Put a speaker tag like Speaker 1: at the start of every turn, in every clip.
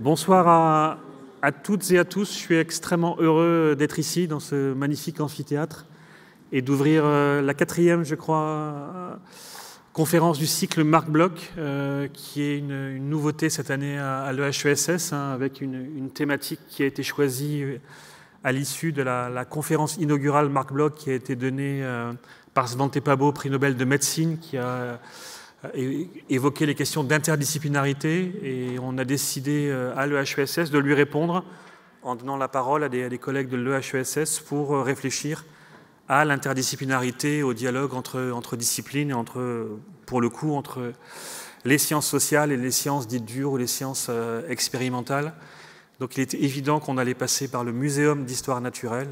Speaker 1: Bonsoir à toutes et à tous. Je suis extrêmement heureux d'être ici, dans ce magnifique amphithéâtre, et d'ouvrir la 4e, je crois, conférence du cycle Marc Bloch, qui est une nouveauté cette année à l'EHESS, avec une thématique qui a été choisie à l'issue de la conférence inaugurale Marc Bloch qui a été donnée par Svante Pääbo, prix Nobel de médecine, qui a évoqué les questions d'interdisciplinarité, et on a décidé à l'EHESS de lui répondre en donnant la parole à des collègues de l'EHESS pour réfléchir à l'interdisciplinarité, au dialogue entre disciplines et pour le coup, entre les sciences sociales et les sciences dites dures ou les sciences expérimentales. Donc il était évident qu'on allait passer par le Muséum d'histoire naturelle,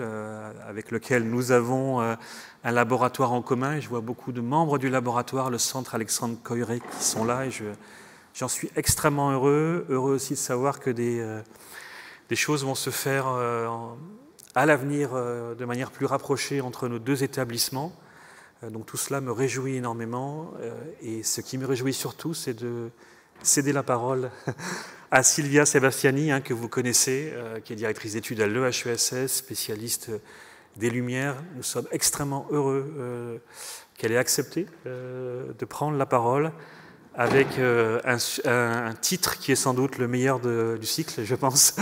Speaker 1: avec lequel nous avons un laboratoire en commun. Et je vois beaucoup de membres du laboratoire, le centre Alexandre Koyré, qui sont là. Et j'en suis extrêmement heureux aussi de savoir que des choses vont se faire à l'avenir de manière plus rapprochée entre nos deux établissements. Donc tout cela me réjouit énormément. Et ce qui me réjouit surtout, c'est de céder la parole à Silvia Sebastiani, que vous connaissez, qui est directrice d'études à l'EHESS, spécialiste des Lumières. Nous sommes extrêmement heureux qu'elle ait accepté de prendre la parole avec un titre qui est sans doute le meilleur du cycle, je pense.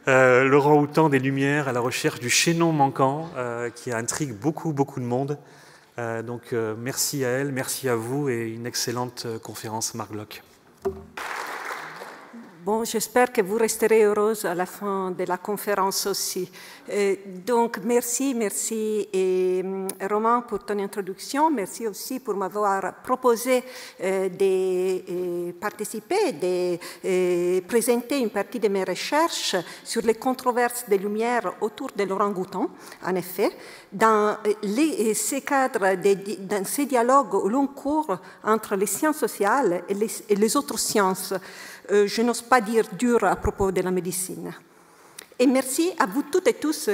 Speaker 1: L'orang-outan des Lumières à la recherche du chaînon manquant, qui intrigue beaucoup de monde. Donc merci à elle, merci à vous, et une excellente conférence Marc Bloch.
Speaker 2: Bon, j'espère que vous resterez heureuse à la fin de la conférence aussi. Donc, merci Romain pour ton introduction. Merci aussi pour m'avoir proposé de participer, de présenter une partie de mes recherches sur les controverses des Lumières autour de l'orang-outan. En effet, dans ces cadres, dans ces dialogues au long cours entre les sciences sociales et les autres sciences, je n'ose pas dire dur à propos de la médecine. Et merci à vous toutes et tous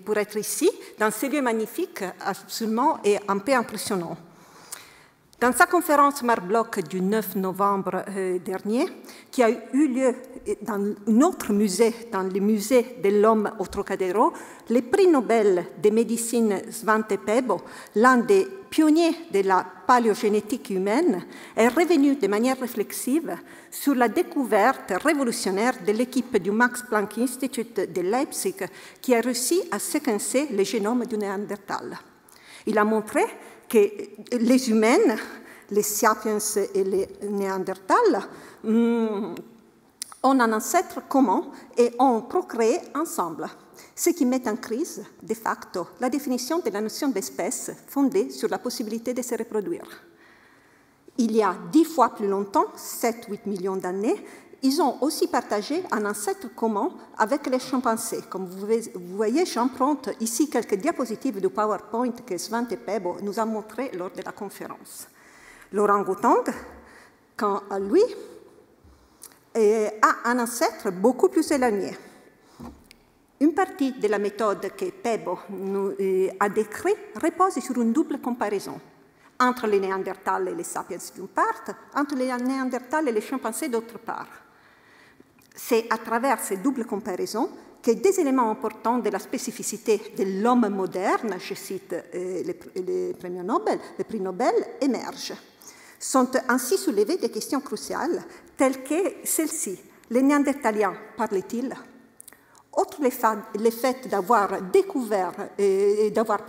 Speaker 2: pour être ici, dans ce lieu magnifique, absolument et un peu impressionnant. Dans sa conférence Marc Bloch du 9 novembre dernier, qui a eu lieu dans un autre musée, dans le musée de l'homme au Trocadéro, le prix Nobel de médecine Svante Pääbo, l'un des pionniers de la paléogénétique humaine, est revenu de manière réflexive sur la découverte révolutionnaire de l'équipe du Max Planck Institute de Leipzig, qui a réussi à séquencer le génome du Néandertal. Il a montré que les humains, les sapiens et les néandertals, ont un ancêtre commun et ont procréé ensemble, ce qui met en crise, de facto, la définition de la notion d'espèce fondée sur la possibilité de se reproduire. Il y a 10 fois plus longtemps, 7-8 millions d'années, ils ont aussi partagé un ancêtre commun avec les chimpanzés. Comme vous voyez, j'emprunte ici quelques diapositives du PowerPoint que Svante Pääbo nous a montré lors de la conférence. L'orang-outan, quant à lui, a un ancêtre beaucoup plus éloigné. Une partie de la méthode que Pääbo nous a décrite repose sur une double comparaison entre les Néandertals et les sapiens d'une part, entre les Néandertals et les chimpanzés d'autre part. C'est à travers ces doubles comparaisons que des éléments importants de la spécificité de l'homme moderne, je cite les prix Nobel, émergent. Sont ainsi soulevées des questions cruciales, telles que celle-ci. Les Néandertaliens parlaient-ils? Outre le fait d'avoir découvert, d'avoir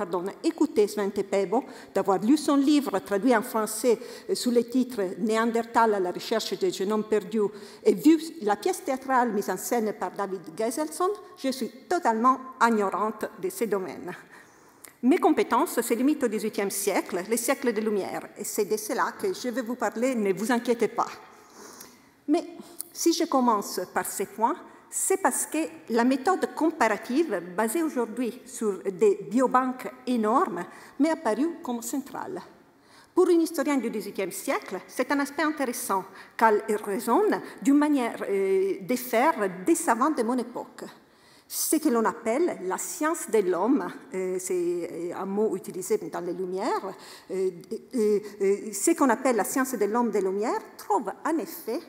Speaker 2: écouté Svante Pääbo, d'avoir lu son livre traduit en français sous le titre Néandertal à la recherche des génomes perdus et vu la pièce théâtrale mise en scène par David Geselson, je suis totalement ignorante de ces domaines. Mes compétences se limitent au XVIIIe siècle, le siècle des Lumières, et c'est de cela que je vais vous parler, ne vous inquiétez pas. Mais si je commence par ces points, c'est parce que la méthode comparative, basée aujourd'hui sur des biobanques énormes, m'est apparue comme centrale. Pour un historien du XVIIIe siècle, c'est un aspect intéressant, car il résonne d'une manière de faire des savants de mon époque. Ce que l'on appelle la science de l'homme, c'est un mot utilisé dans les Lumières, ce qu'on appelle la science de l'homme des Lumières trouve en effet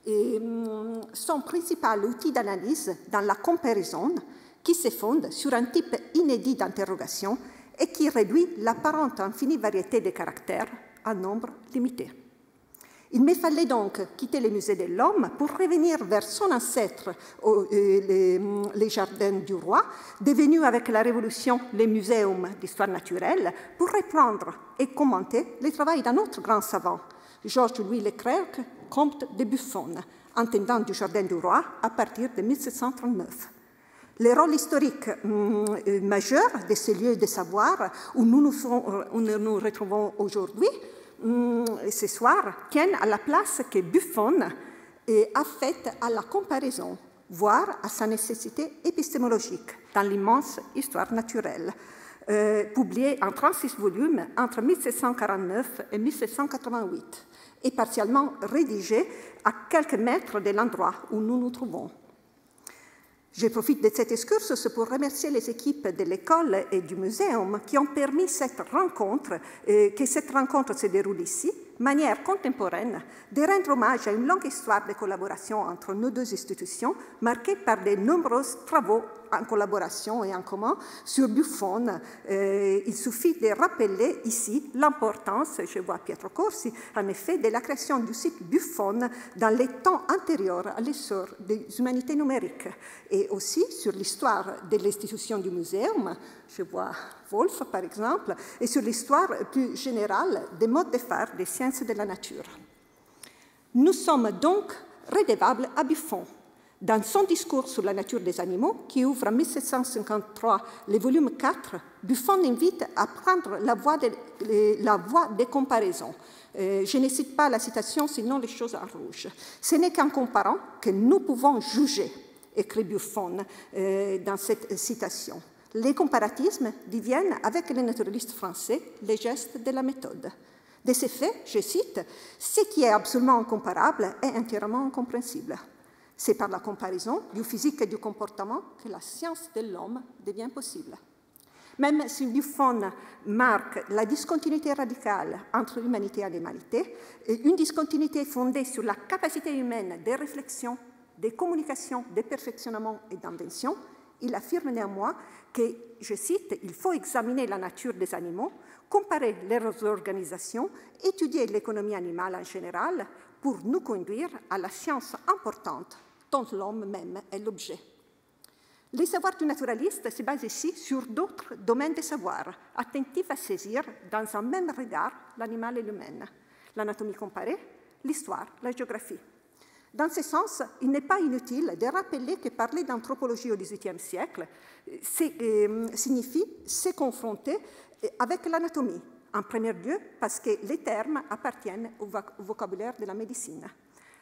Speaker 2: son principal outil d'analyse dans la comparaison qui se fonde sur un type inédit d'interrogation et qui réduit l'apparente infinie variété des caractères à nombre limité. Il me fallait donc quitter le musée de l'homme pour revenir vers son ancêtre, les jardins du roi, devenu avec la Révolution le Muséum d'histoire naturelle, pour reprendre et commenter le travail d'un autre grand savant, Georges-Louis Leclerc, comte de Buffon, intendant du jardin du roi à partir de 1739. Le rôle historique majeur de ces lieux de savoir où nous nous retrouvons aujourd'hui, ce soir, tiennent à la place que Buffon a faite à la comparaison, voire à sa nécessité épistémologique dans l'immense Histoire naturelle, publiée en 36 volumes entre 1749 et 1788, et partiellement rédigée à quelques mètres de l'endroit où nous nous trouvons. Je profite de cette excursus pour remercier les équipes de l'école et du muséum qui ont permis que cette rencontre se déroule ici, manière contemporaine de rendre hommage à une longue histoire de collaboration entre nos deux institutions, marquée par de nombreux travaux en collaboration et en commun sur Buffon. Il suffit de rappeler ici l'importance, je vois Pietro Corsi, en effet, de la création du site Buffon dans les temps antérieurs à l'essor des humanités numériques, et aussi sur l'histoire de l'institution du muséum, je vois Wolf par exemple, et sur l'histoire plus générale des modes de faire des sciences de la nature. Nous sommes donc redevables à Buffon. Dans son discours sur la nature des animaux, qui ouvre en 1753 le volume 4, Buffon invite à prendre la voie des comparaisons. Je ne cite pas la citation, sinon les choses en rouge. Ce n'est qu'en comparant que nous pouvons juger, écrit Buffon dans cette citation. Les comparatismes deviennent, avec les naturalistes français, les gestes de la méthode. De ce fait, je cite, « Ce qui est absolument incomparable est entièrement incompréhensible. C'est par la comparaison du physique et du comportement que la science de l'homme devient possible. » Même si Buffon marque la discontinuité radicale entre l'humanité et l'animalité, une discontinuité fondée sur la capacité humaine de réflexion, de communication, de perfectionnement et d'invention, il affirme néanmoins que, je cite, « il faut examiner la nature des animaux, comparer leurs organisations, étudier l'économie animale en général pour nous conduire à la science importante dont l'homme même est l'objet. » Les savoirs du naturaliste se basent ici sur d'autres domaines de savoir, attentifs à saisir dans un même regard l'animal et l'humain, l'anatomie comparée, l'histoire, la géographie. Dans ce sens, il n'est pas inutile de rappeler que parler d'anthropologie au XVIIIe siècle signifie se confronter avec l'anatomie, en premier lieu parce que les termes appartiennent au vocabulaire de la médecine.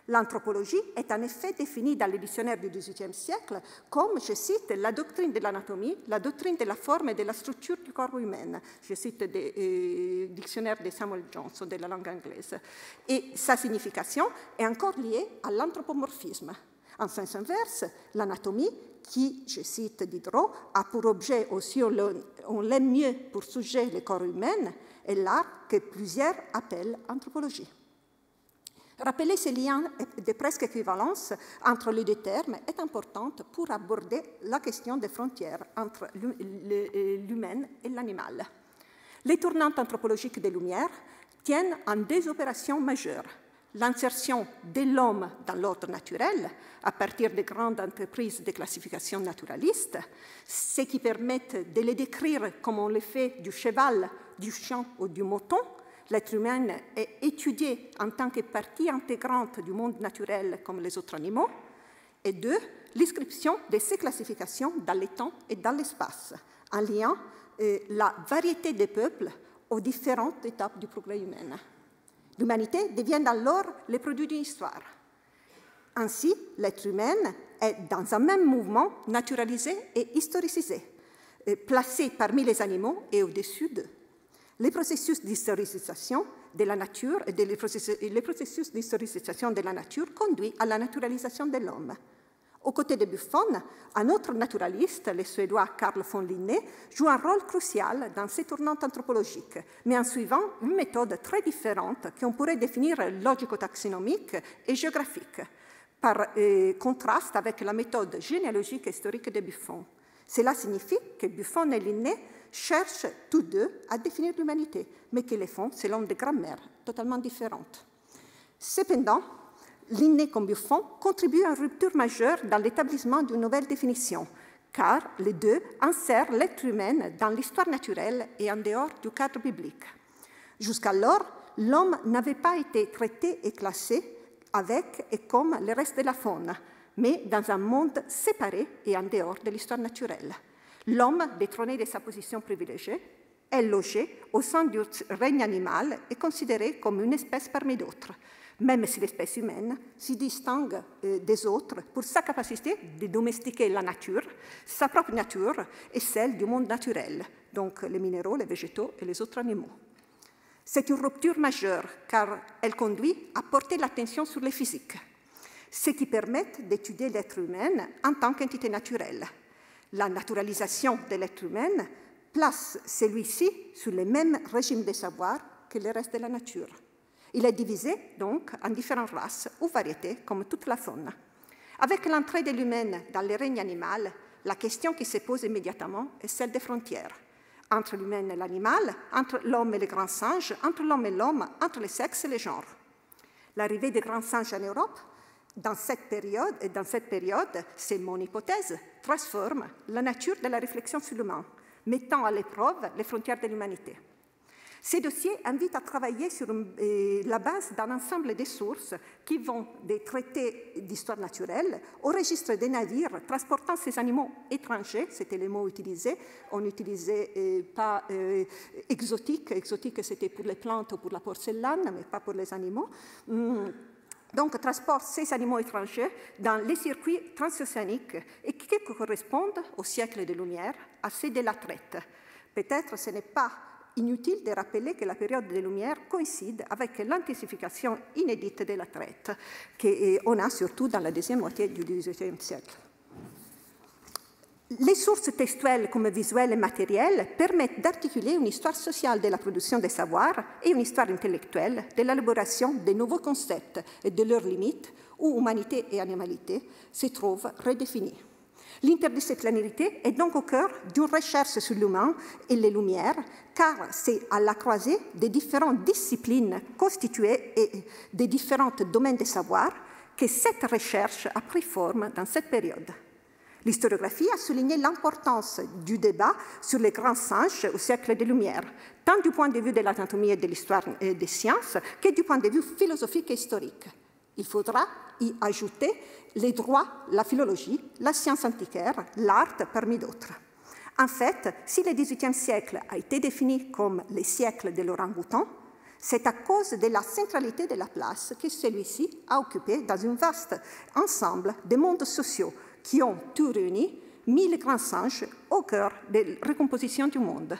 Speaker 2: L'anthropologie est en effet définie dans les dictionnaires du XVIIIe siècle comme, je cite, la doctrine de l'anatomie, la doctrine de la forme et de la structure du corps humain. Je cite des dictionnaires de Samuel Johnson de la langue anglaise. Et sa signification est encore liée à l'anthropomorphisme. En sens inverse, l'anatomie, qui, je cite Diderot, a pour objet aussi, on l'aime mieux pour sujet le corps humain, est l'art que plusieurs appellent anthropologie. Rappeler ces liens de presque équivalence entre les deux termes est important pour aborder la question des frontières entre l'humain et l'animal. Les tournantes anthropologiques des Lumières tiennent en deux opérations majeures. L'insertion de l'homme dans l'ordre naturel à partir de grandes entreprises de classification naturaliste, ce qui permettent de les décrire comme on le fait du cheval, du chien ou du mouton. L'être humain est étudié en tant que partie intégrante du monde naturel comme les autres animaux. Et deux, l'inscription de ces classifications dans le temps et dans l'espace, en liant la variété des peuples aux différentes étapes du progrès humain. L'humanité devient alors le produit d'une histoire. Ainsi, l'être humain est dans un même mouvement naturalisé et historicisé, placé parmi les animaux et au-dessus d'eux. Les processus d'historicisation de la nature et les processus d'historicisation de la nature conduisent à la naturalisation de l'homme. Aux côtés de Buffon, un autre naturaliste, le Suédois Carl von Linné, joue un rôle crucial dans ces tournantes anthropologiques, mais en suivant une méthode très différente qu'on pourrait définir logico-taxonomique et géographique. par contraste avec la méthode généalogique et historique de Buffon. Cela signifie que Buffon et Linné cherchent tous deux à définir l'humanité, mais qu'ils le font selon des grammaires totalement différentes. Cependant, Linné comme Buffon contribuent à une rupture majeure dans l'établissement d'une nouvelle définition, car les deux insèrent l'être humain dans l'histoire naturelle et en dehors du cadre biblique. Jusqu'alors, l'homme n'avait pas été traité et classé avec et comme le reste de la faune, mais dans un monde séparé et en dehors de l'histoire naturelle. L'homme, détrôné de sa position privilégiée, est logé au sein du règne animal et considéré comme une espèce parmi d'autres, même si l'espèce humaine s'y distingue des autres pour sa capacité de domestiquer la nature, sa propre nature et celle du monde naturel, donc les minéraux, les végétaux et les autres animaux. C'est une rupture majeure car elle conduit à porter l'attention sur le physique, ce qui permet d'étudier l'être humain en tant qu'entité naturelle. La naturalisation de l'être humain place celui-ci sur le même régime de savoir que le reste de la nature. Il est divisé donc en différentes races ou variétés comme toute la faune. Avec l'entrée de l'humain dans le règne animal, la question qui se pose immédiatement est celle des frontières. Entre l'humain et l'animal, entre l'homme et les grands singes, entre l'homme et l'homme, entre les sexes et les genres. L'arrivée des grands singes en Europe, dans cette période, c'est mon hypothèse, transforme la nature de la réflexion sur l'humain, mettant à l'épreuve les frontières de l'humanité. Ces dossiers invitent à travailler sur la base d'un ensemble de sources qui vont des traités d'histoire naturelle au registre des navires transportant ces animaux étrangers, c'était les mots utilisés, on n'utilisait pas exotique c'était pour les plantes ou pour la porcelaine, mais pas pour les animaux. Donc, transporte ces animaux étrangers dans les circuits transocéaniques et qui correspondent au siècle des Lumières, à ceux de la traite. Peut-être ce n'est pas inutile de rappeler que la période des Lumières coïncide avec l'intensification inédite de la traite qu'on a surtout dans la deuxième moitié du XVIIIe siècle. Les sources textuelles comme visuelles et matérielles permettent d'articuler une histoire sociale de la production des savoirs et une histoire intellectuelle de l'élaboration de nouveaux concepts et de leurs limites où humanité et animalité se trouvent redéfinis. L'interdisciplinarité est donc au cœur d'une recherche sur l'humain et les Lumières, car c'est à la croisée des différentes disciplines constituées et des différents domaines de savoir que cette recherche a pris forme dans cette période. L'historiographie a souligné l'importance du débat sur les grands singes au siècle des Lumières, tant du point de vue de l'anatomie et de l'histoire des sciences que du point de vue philosophique et historique. Il faudra y ajouter les droits, la philologie, la science antiquaire, l'art, parmi d'autres. En fait, si le XVIIIe siècle a été défini comme le siècle de l'orang-outan, c'est à cause de la centralité de la place que celui-ci a occupé dans un vaste ensemble de mondes sociaux qui ont tout réuni, mis les grands singes au cœur de la recomposition du monde.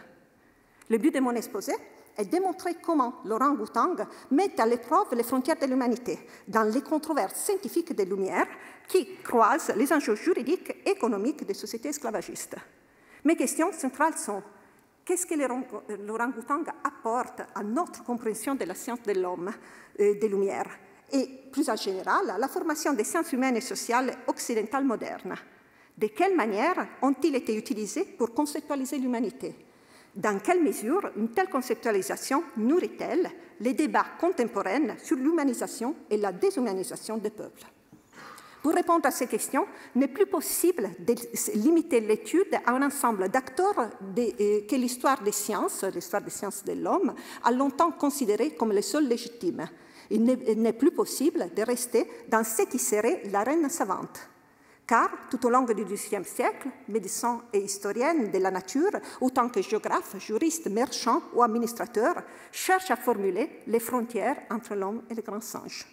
Speaker 2: Le but de mon exposé est de démontrer comment l'orang-outan met à l'épreuve les frontières de l'humanité dans les controverses scientifiques des Lumières qui croisent les enjeux juridiques et économiques des sociétés esclavagistes. Mes questions centrales sont: qu'est-ce que l'orang-outan apporte à notre compréhension de la science de l'homme, des Lumières, et plus en général à la formation des sciences humaines et sociales occidentales modernes? De quelle manière ont-ils été utilisés pour conceptualiser l'humanité? Dans quelle mesure une telle conceptualisation nourrit-elle les débats contemporains sur l'humanisation et la déshumanisation des peuples? Pour répondre à ces questions, il n'est plus possible de limiter l'étude à un ensemble d'acteurs que l'histoire des sciences de l'homme, a longtemps considéré comme les seuls légitimes. Il n'est plus possible de rester dans ce qui serait l'arène savante. Car, tout au long du XVIIIe siècle, médecins et historiennes de la nature, autant que géographes, juristes, marchands ou administrateurs, cherchent à formuler les frontières entre l'homme et les grands singes.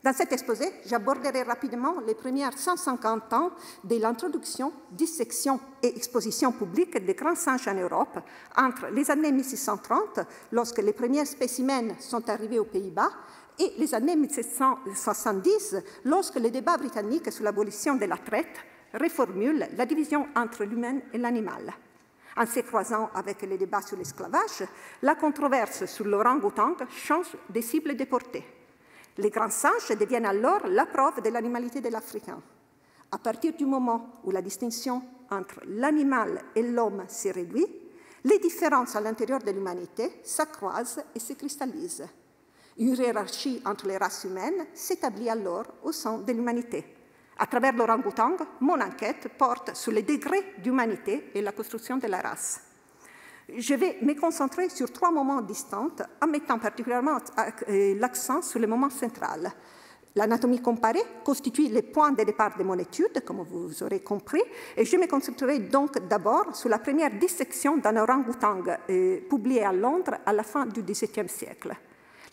Speaker 2: Dans cet exposé, j'aborderai rapidement les premières 150 ans de l'introduction, dissection et exposition publique des grands singes en Europe, entre les années 1630, lorsque les premiers spécimens sont arrivés aux Pays-Bas, et les années 1770, lorsque le débat britannique sur l'abolition de la traite reformule la division entre l'humain et l'animal. En se croisant avec les débats sur l'esclavage, la controverse sur l'orang-outan change de cible et de portée. Les grands singes deviennent alors la preuve de l'animalité de l'Africain. À partir du moment où la distinction entre l'animal et l'homme s'est réduite, les différences à l'intérieur de l'humanité s'accroissent et se cristallisent. Une hiérarchie entre les races humaines s'établit alors au sein de l'humanité. À travers l'orang-outang, mon enquête porte sur les degrés d'humanité et la construction de la race. Je vais me concentrer sur 3 moments distincts en mettant particulièrement l'accent sur le moment central. L'anatomie comparée constitue les points de départ de mon étude, comme vous aurez compris, et je me concentrerai donc d'abord sur la première dissection d'un orang-outang publiée à Londres à la fin du XVIIe siècle.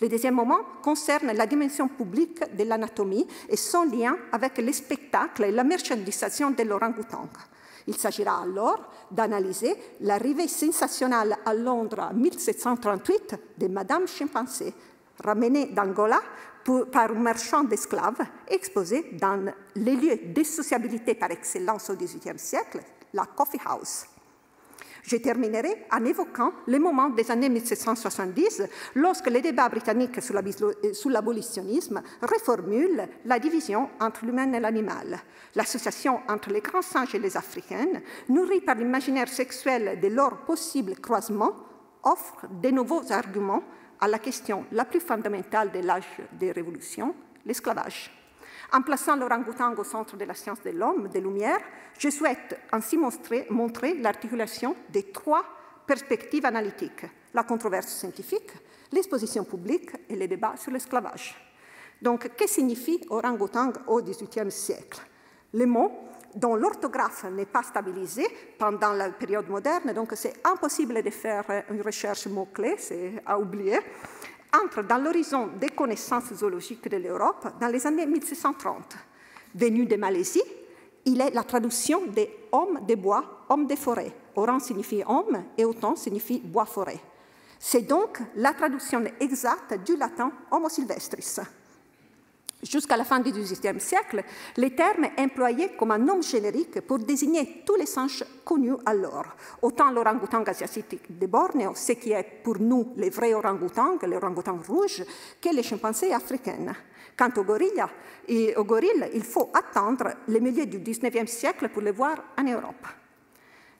Speaker 2: Le deuxième moment concerne la dimension publique de l'anatomie et son lien avec les spectacles et la marchandisation de l'orang-outang. Il s'agira alors d'analyser l'arrivée sensationnelle à Londres en 1738 de Madame Chimpansé, ramenée d'Angola par un marchand d'esclaves, exposée dans les lieux de sociabilité par excellence au XVIIIe siècle, la coffee house. Je terminerai en évoquant les moments des années 1770, lorsque les débats britanniques sur l'abolitionnisme reformulent la division entre l'humain et l'animal. L'association entre les grands singes et les africaines, nourrie par l'imaginaire sexuel de leur possible croisement, offre de nouveaux arguments à la question la plus fondamentale de l'âge des révolutions, l'esclavage. En plaçant l'orang-outang au centre de la science de l'homme, des Lumières, je souhaite ainsi montrer l'articulation des 3 perspectives analytiques, la controverse scientifique, l'exposition publique et les débats sur l'esclavage. Donc, que signifie orang-outang au XVIIIe siècle? Les mots dont l'orthographe n'est pas stabilisée pendant la période moderne, donc c'est impossible de faire une recherche mot-clé, c'est à oublier, entre dans l'horizon des connaissances zoologiques de l'Europe dans les années 1630. Venu de Malaisie, il est la traduction des « hommes des bois, hommes des forêts ». Orang signifie homme et autan signifie bois-forêt. C'est donc la traduction exacte du latin homo sylvestris. Jusqu'à la fin du XVIIIe siècle, le terme est employé comme un nom générique pour désigner tous les singes connus alors. Autant l'orang-outang asiatique de Bornéo, ce qui est pour nous les vrais orang-outang, les orang-outang rouges, que les chimpanzés africaines. Quant aux gorilles, il faut attendre le milieu du XIXe siècle pour les voir en Europe.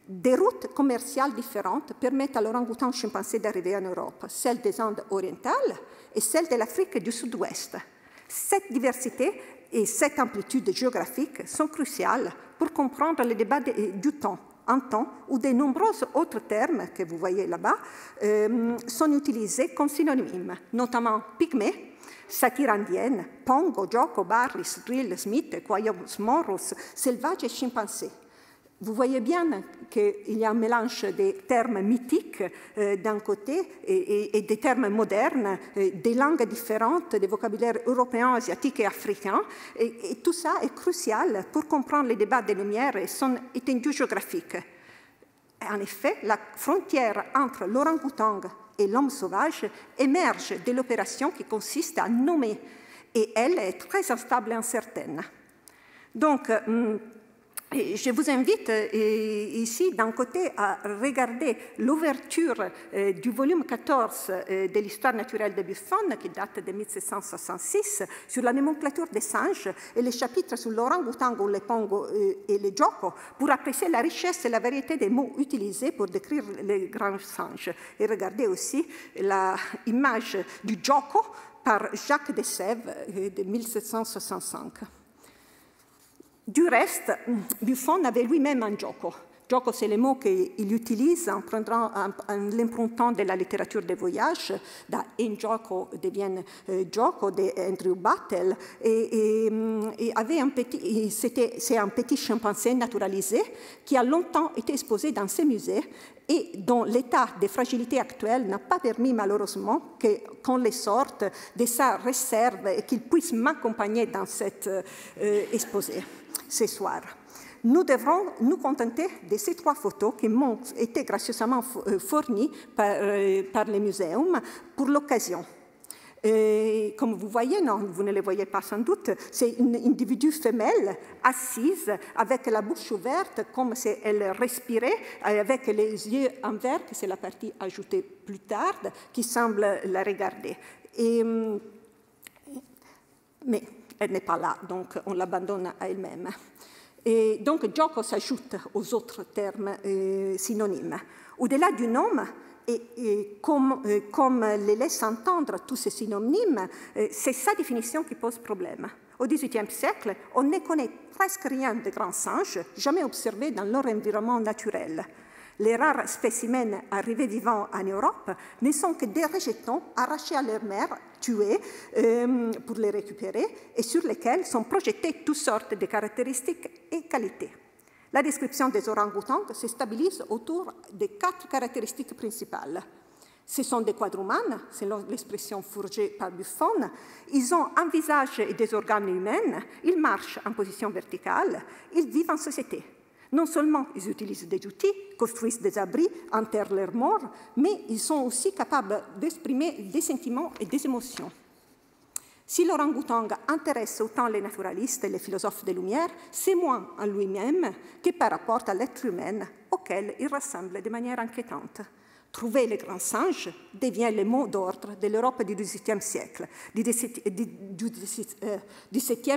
Speaker 2: Des routes commerciales différentes permettent à l'orang-outang chimpansé d'arriver en Europe, celle des Indes orientales et celle de l'Afrique du Sud-Ouest. Cette diversité et cette amplitude géographique sont cruciales pour comprendre le débat du temps, un temps où de nombreux autres termes que vous voyez là-bas sont utilisés comme synonymes, notamment pygmée, satire indienne, pongo, joko, barris, drill, smith, quayos morus, sauvage et chimpansé. Vous voyez bien qu'il y a un mélange des termes mythiques d'un côté et des termes modernes, des langues différentes, des vocabulaires européens, asiatiques et africains. Et tout ça est crucial pour comprendre les débats des Lumières et son étendue géographique. En effet, la frontière entre l'orang-outang et l'homme sauvage émerge de l'opération qui consiste à nommer. Et elle est très instable et incertaine. Donc, je vous invite ici, d'un côté, à regarder l'ouverture du volume 14 de l'Histoire naturelle de Buffon, qui date de 1766, sur la nomenclature des singes, et les chapitres sur l'orang-outang, le pongo et le joko, pour apprécier la richesse et la variété des mots utilisés pour décrire les grands singes. Et regardez aussi l'image du joko par Jacques de Sèvres de 1765. Du reste, Buffon avait lui-même un gioco. Gioco, c'est le mot qu'il utilise en l'empruntant de la littérature des voyages. Da In Gioco devient Gioco de Andrew Battle. C'est un petit chimpanzé naturalisé qui a longtemps été exposé dans ces musées et dont l'état de fragilité actuelle n'a pas permis malheureusement qu'on les sorte de sa réserve et qu'il puisse m'accompagner dans cet exposé ce soir. Nous devrons nous contenter de ces 3 photos qui m'ont été gracieusement fournies par le muséum pour l'occasion. Comme vous voyez, non, vous ne les voyez pas sans doute, c'est une individu femelle assise avec la bouche ouverte comme si elle respirait, avec les yeux en vert, que c'est la partie ajoutée plus tard, qui semble la regarder. Et Mais elle n'est pas là, donc on l'abandonne à elle-même. Et donc, gioco s'ajoute aux autres termes synonymes. Au-delà du nom, et comme les laisse entendre tous ces synonymes, c'est sa définition qui pose problème. Au XVIIIe siècle, on ne connaît presque rien de grands singes, jamais observés dans leur environnement naturel. Les rares spécimens arrivés vivants en Europe ne sont que des rejetons arrachés à leur mère, tués pour les récupérer, et sur lesquels sont projetées toutes sortes de caractéristiques et qualités. La description des orang-outans se stabilise autour de 4 caractéristiques principales. Ce sont des quadrumanes, selon l'expression fourgée par Buffon. Ils ont un visage et des organes humains, ils marchent en position verticale, ils vivent en société. Non seulement ils utilisent des outils, construisent des abris, enterrent leurs morts, mais ils sont aussi capables d'exprimer des sentiments et des émotions. Si l'orang-outan intéresse autant les naturalistes et les philosophes des Lumières, c'est moins en lui-même que par rapport à l'être humain auquel il ressemble de manière inquiétante. Trouver les grands singes devient le mot d'ordre de l'Europe du XVIIe siècle, du XVIIe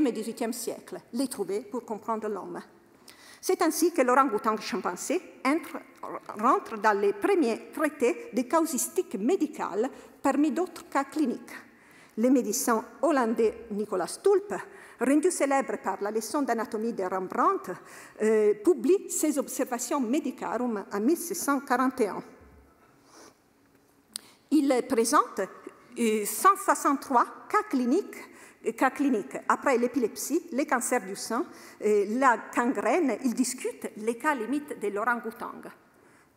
Speaker 2: et XVIIIe siècle. Les trouver pour comprendre l'homme. C'est ainsi que l'orang-outan chimpanzé rentre dans les premiers traités de causistique médicale parmi d'autres cas cliniques. Le médecin hollandais Nicolas Tulp, rendu célèbre par la leçon d'anatomie de Rembrandt, publie ses observations medicarum en 1641. Il présente 163 cas cliniques après l'épilepsie, les cancers du sein, la gangrène. Il discute les cas limites de l'orang-outan.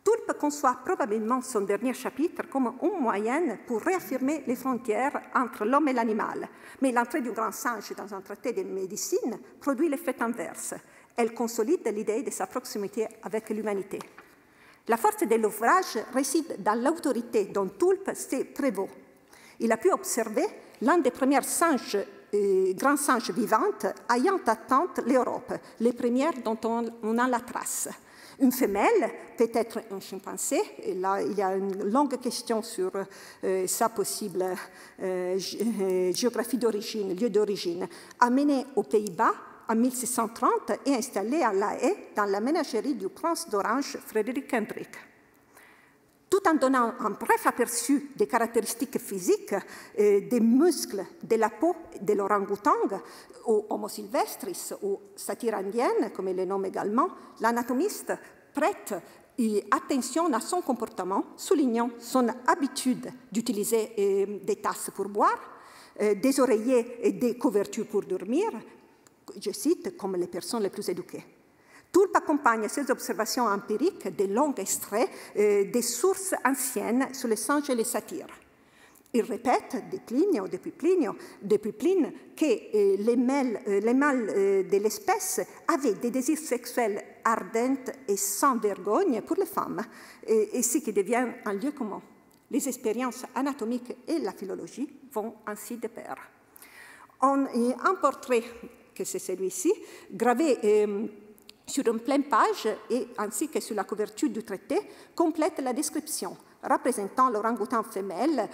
Speaker 2: Tulp conçoit probablement son dernier chapitre comme un moyen pour réaffirmer les frontières entre l'homme et l'animal. Mais l'entrée du grand singe dans un traité de médecine produit l'effet inverse. Elle consolide l'idée de sa proximité avec l'humanité. La force de l'ouvrage réside dans l'autorité dont Tulp se prévaut. Il a pu observer l'un des premiers singes, grands singes vivantes ayant atteint l'Europe, les premières dont on a la trace. Une femelle, peut-être un chimpanzé, et là il y a une longue question sur sa possible géographie d'origine, lieu d'origine, amenée aux Pays-Bas en 1630 et installée à La Haye dans la ménagerie du prince d'Orange Frédéric Hendrik. Tout en donnant un bref aperçu des caractéristiques physiques, des muscles, de la peau de l'orang-outan, ou Homo sylvestris, ou satyre indienne, comme il le nomme également, l'anatomiste prête attention à son comportement, soulignant son habitude d'utiliser des tasses pour boire, des oreillers et des couvertures pour dormir, je cite, comme les personnes les plus éduquées. Tulp accompagne ces observations empiriques de longs extraits des sources anciennes sur les singes et les satyres. Il répète depuis Pline que les mâles de l'espèce avaient des désirs sexuels ardents et sans vergogne pour les femmes, et ce qui devient un lieu commun. Les expériences anatomiques et la philologie vont ainsi de pair. Un portrait, que c'est celui-ci, gravé sur une pleine page et ainsi que sur la couverture du traité, complète la description, représentant l'orang-outan femelle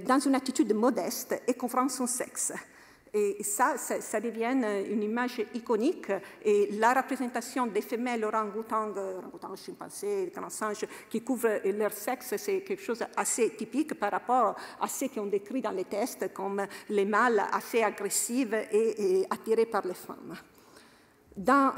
Speaker 2: dans une attitude modeste et couvrant son sexe. Et ça devient une image iconique. Et la représentation des femelles orang-outans, chimpanzés, grands singes, qui couvrent leur sexe, c'est quelque chose d'assez typique par rapport à ce qu'on décrit dans les tests comme les mâles assez agressifs et attirés par les femmes. Dans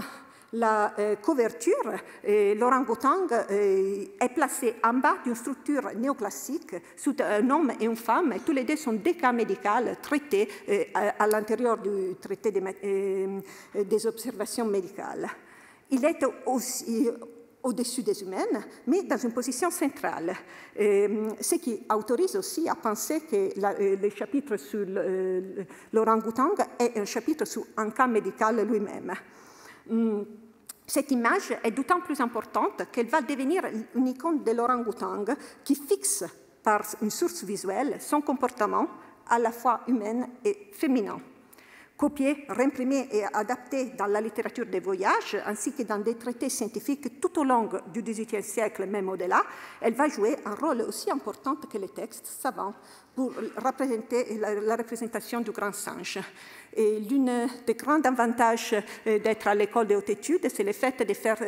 Speaker 2: la couverture, l'orang-outan est placé en bas d'une structure néoclassique sous un homme et une femme, et tous les deux sont des cas médicaux traités à l'intérieur du traité des observations médicales. Il est aussi au-dessus des humains, mais dans une position centrale, ce qui autorise aussi à penser que le chapitre sur l'orang-outan est un chapitre sur un cas médical lui-même. Cette image est d'autant plus importante qu'elle va devenir une icône de l'orang-outan qui fixe par une source visuelle son comportement à la fois humain et féminin. Copiée, réimprimée et adaptée dans la littérature des voyages ainsi que dans des traités scientifiques tout au long du XVIIIe siècle, même au-delà, elle va jouer un rôle aussi important que les textes savants pour représenter la représentation du grand singe. Et l'un des grands avantages d'être à l'école des hautes études, c'est le fait de faire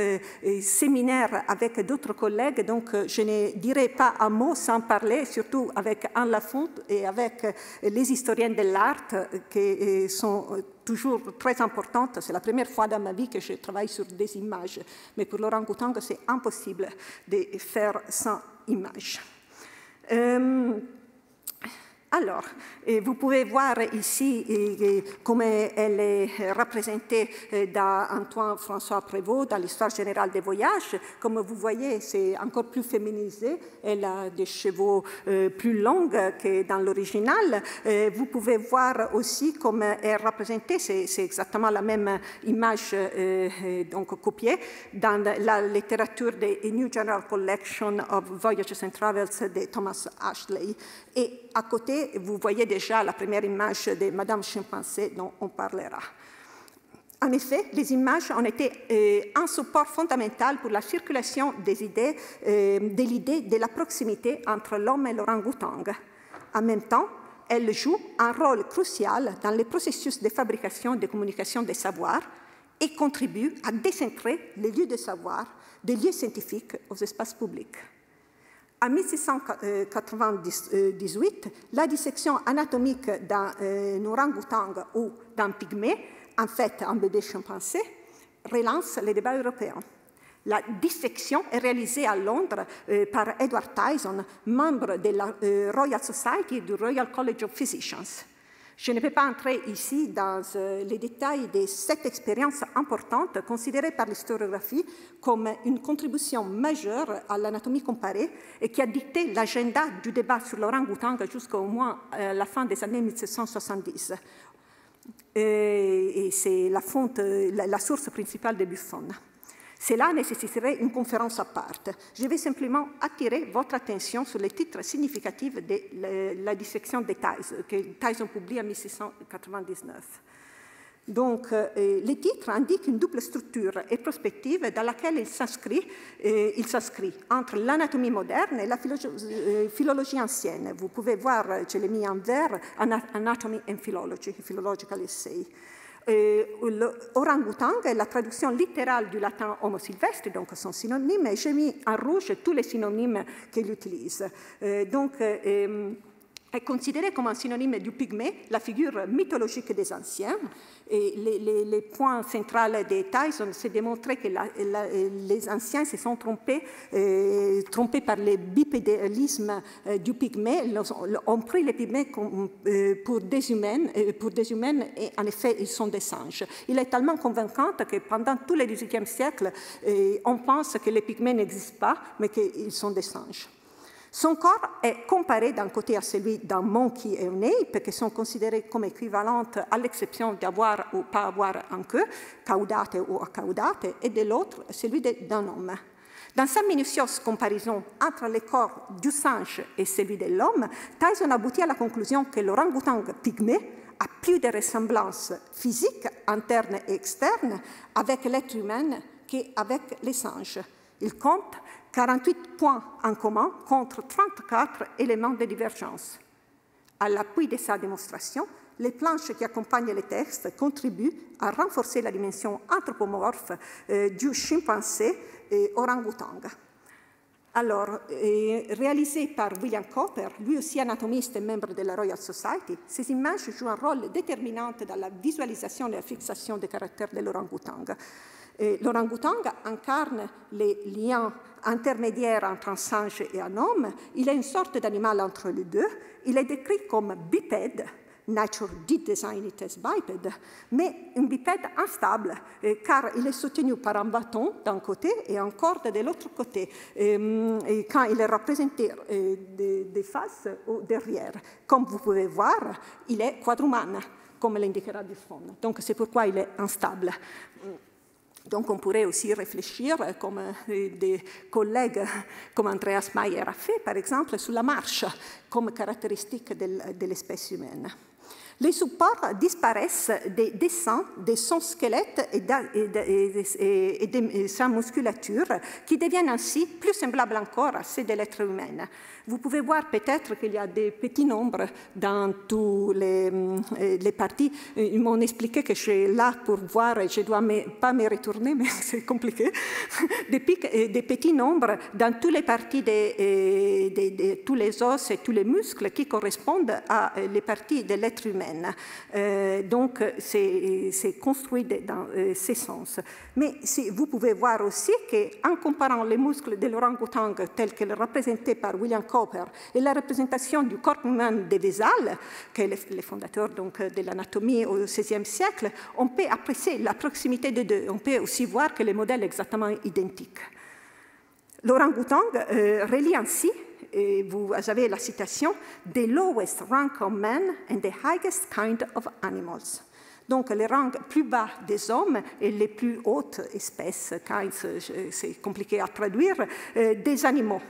Speaker 2: séminaire avec d'autres collègues. Donc, je ne dirai pas un mot sans parler, surtout avec Anne Lafont et avec les historiennes de l'art qui sont toujours très importantes. C'est la première fois dans ma vie que je travaille sur des images. Mais pour l'orang-outan, c'est impossible de faire sans images. Alors, vous pouvez voir ici comment elle est représentée dans Antoine-François Prévost, dans l'Histoire générale des voyages. Comme vous voyez, c'est encore plus féminisé. Elle a des cheveux plus longs que dans l'original. Vous pouvez voir aussi comment elle est représentée. C'est exactement la même image donc copiée dans la littérature de New General Collection of Voyages and Travels de Thomas Ashley. Et à côté, vous voyez déjà la première image de Madame Chimpansé dont on parlera. En effet, les images ont été un support fondamental pour la circulation des idées, de l'idée de la proximité entre l'homme et l'orang-outan. En même temps, elles jouent un rôle crucial dans le processus de fabrication et de communication des savoirs et contribuent à décentrer les lieux de savoir des lieux scientifiques aux espaces publics. En 1698, la dissection anatomique d'un orang-outan ou d'un pygmée, en fait un bébé chimpansé, relance les débats européens. La dissection est réalisée à Londres par Edward Tyson, membre de la Royal Society et du Royal College of Physicians. Je ne peux pas entrer ici dans les détails de cette expérience importante considérée par l'historiographie comme une contribution majeure à l'anatomie comparée et qui a dicté l'agenda du débat sur l'orang-outan jusqu'au moins la fin des années 1770. Et c'est la source principale de Buffon. Cela nécessiterait une conférence à part. Je vais simplement attirer votre attention sur les titres significatifs de la dissection de Tyson, que Tyson publie en 1699. Donc, les titres indiquent une double structure et prospective dans laquelle il s'inscrit entre l'anatomie moderne et la philologie ancienne. Vous pouvez voir, je l'ai mis en vert, Anatomy and Philology, Philological Essay. L'orang-outan est la traduction littérale du latin homo sylvestre, donc son synonyme, et j'ai mis en rouge tous les synonymes qu'il utilise. Est considéré comme un synonyme du pygmée, la figure mythologique des anciens. Et les points centraux de Tyson, c'est démontrer que les anciens se sont trompés par le bipédalisme du pygmée. Ils ont pris les pygmées pour des humaines, et en effet, ils sont des singes. Il est tellement convaincant que pendant tout le XVIIIe siècle, on pense que les pygmées n'existent pas, mais qu'ils sont des singes. Son corps est comparé d'un côté à celui d'un monkey et un ape, qui sont considérés comme équivalentes à l'exception d'avoir ou pas avoir en queue, caudate ou acaudate, et de l'autre, celui d'un homme. Dans sa minutieuse comparaison entre le corps du singe et celui de l'homme, Tyson aboutit à la conclusion que l'orang-outan pygmée a plus de ressemblances physiques, internes et externes, avec l'être humain qu'avec les singes. Il compte 48 points en commun contre 34 éléments de divergence. À l'appui de sa démonstration, les planches qui accompagnent les textes contribuent à renforcer la dimension anthropomorphe du chimpansé et orang-outan. Alors, réalisé par William Cowper, lui aussi anatomiste et membre de la Royal Society, ces images jouent un rôle déterminant dans la visualisation et la fixation des caractères de l'orang-outan. L'orang-outan incarne les liens intermédiaires entre un singe et un homme. Il est une sorte d'animal entre les deux. Il est décrit comme bipède. Nature did design it as biped, mais un bipède instable, car il est soutenu par un bâton d'un côté et une corde de l'autre côté, et quand il est représenté de face ou derrière. Comme vous pouvez voir, il est quadrumane, comme l'indiquera Buffon. Donc c'est pourquoi il est instable. Donc on pourrait aussi réfléchir, comme des collègues comme Andreas Mayer a fait, par exemple, sur la marche comme caractéristique de l'espèce humaine. Les supports disparaissent des seins, de son squelette et de sa musculature, qui deviennent ainsi plus semblables encore à ceux de l'être humain. Vous pouvez voir peut-être qu'il y a des petits nombres dans tous les parties. Ils m'ont expliqué que je suis là pour voir et je ne dois pas me retourner, mais c'est compliqué. Des petits nombres dans toutes les parties de tous les os et tous les muscles qui correspondent à les parties de l'être humain. Donc, c'est construit dans ces sens. Mais vous pouvez voir aussi qu'en comparant les muscles de l'orang-outan tels que représentés par William Cowper et la représentation du corps humain de Vézal, qui est le fondateur donc, de l'anatomie au XVIe siècle, on peut apprécier la proximité des deux. On peut aussi voir que les modèles sont exactement identiques. L'orang-outan relie ainsi, et vous avez la citation, « the lowest rank of men and the highest kind of animals ». Donc, les rangs plus bas des hommes et les plus hautes espèces, c'est compliqué à traduire, des animaux.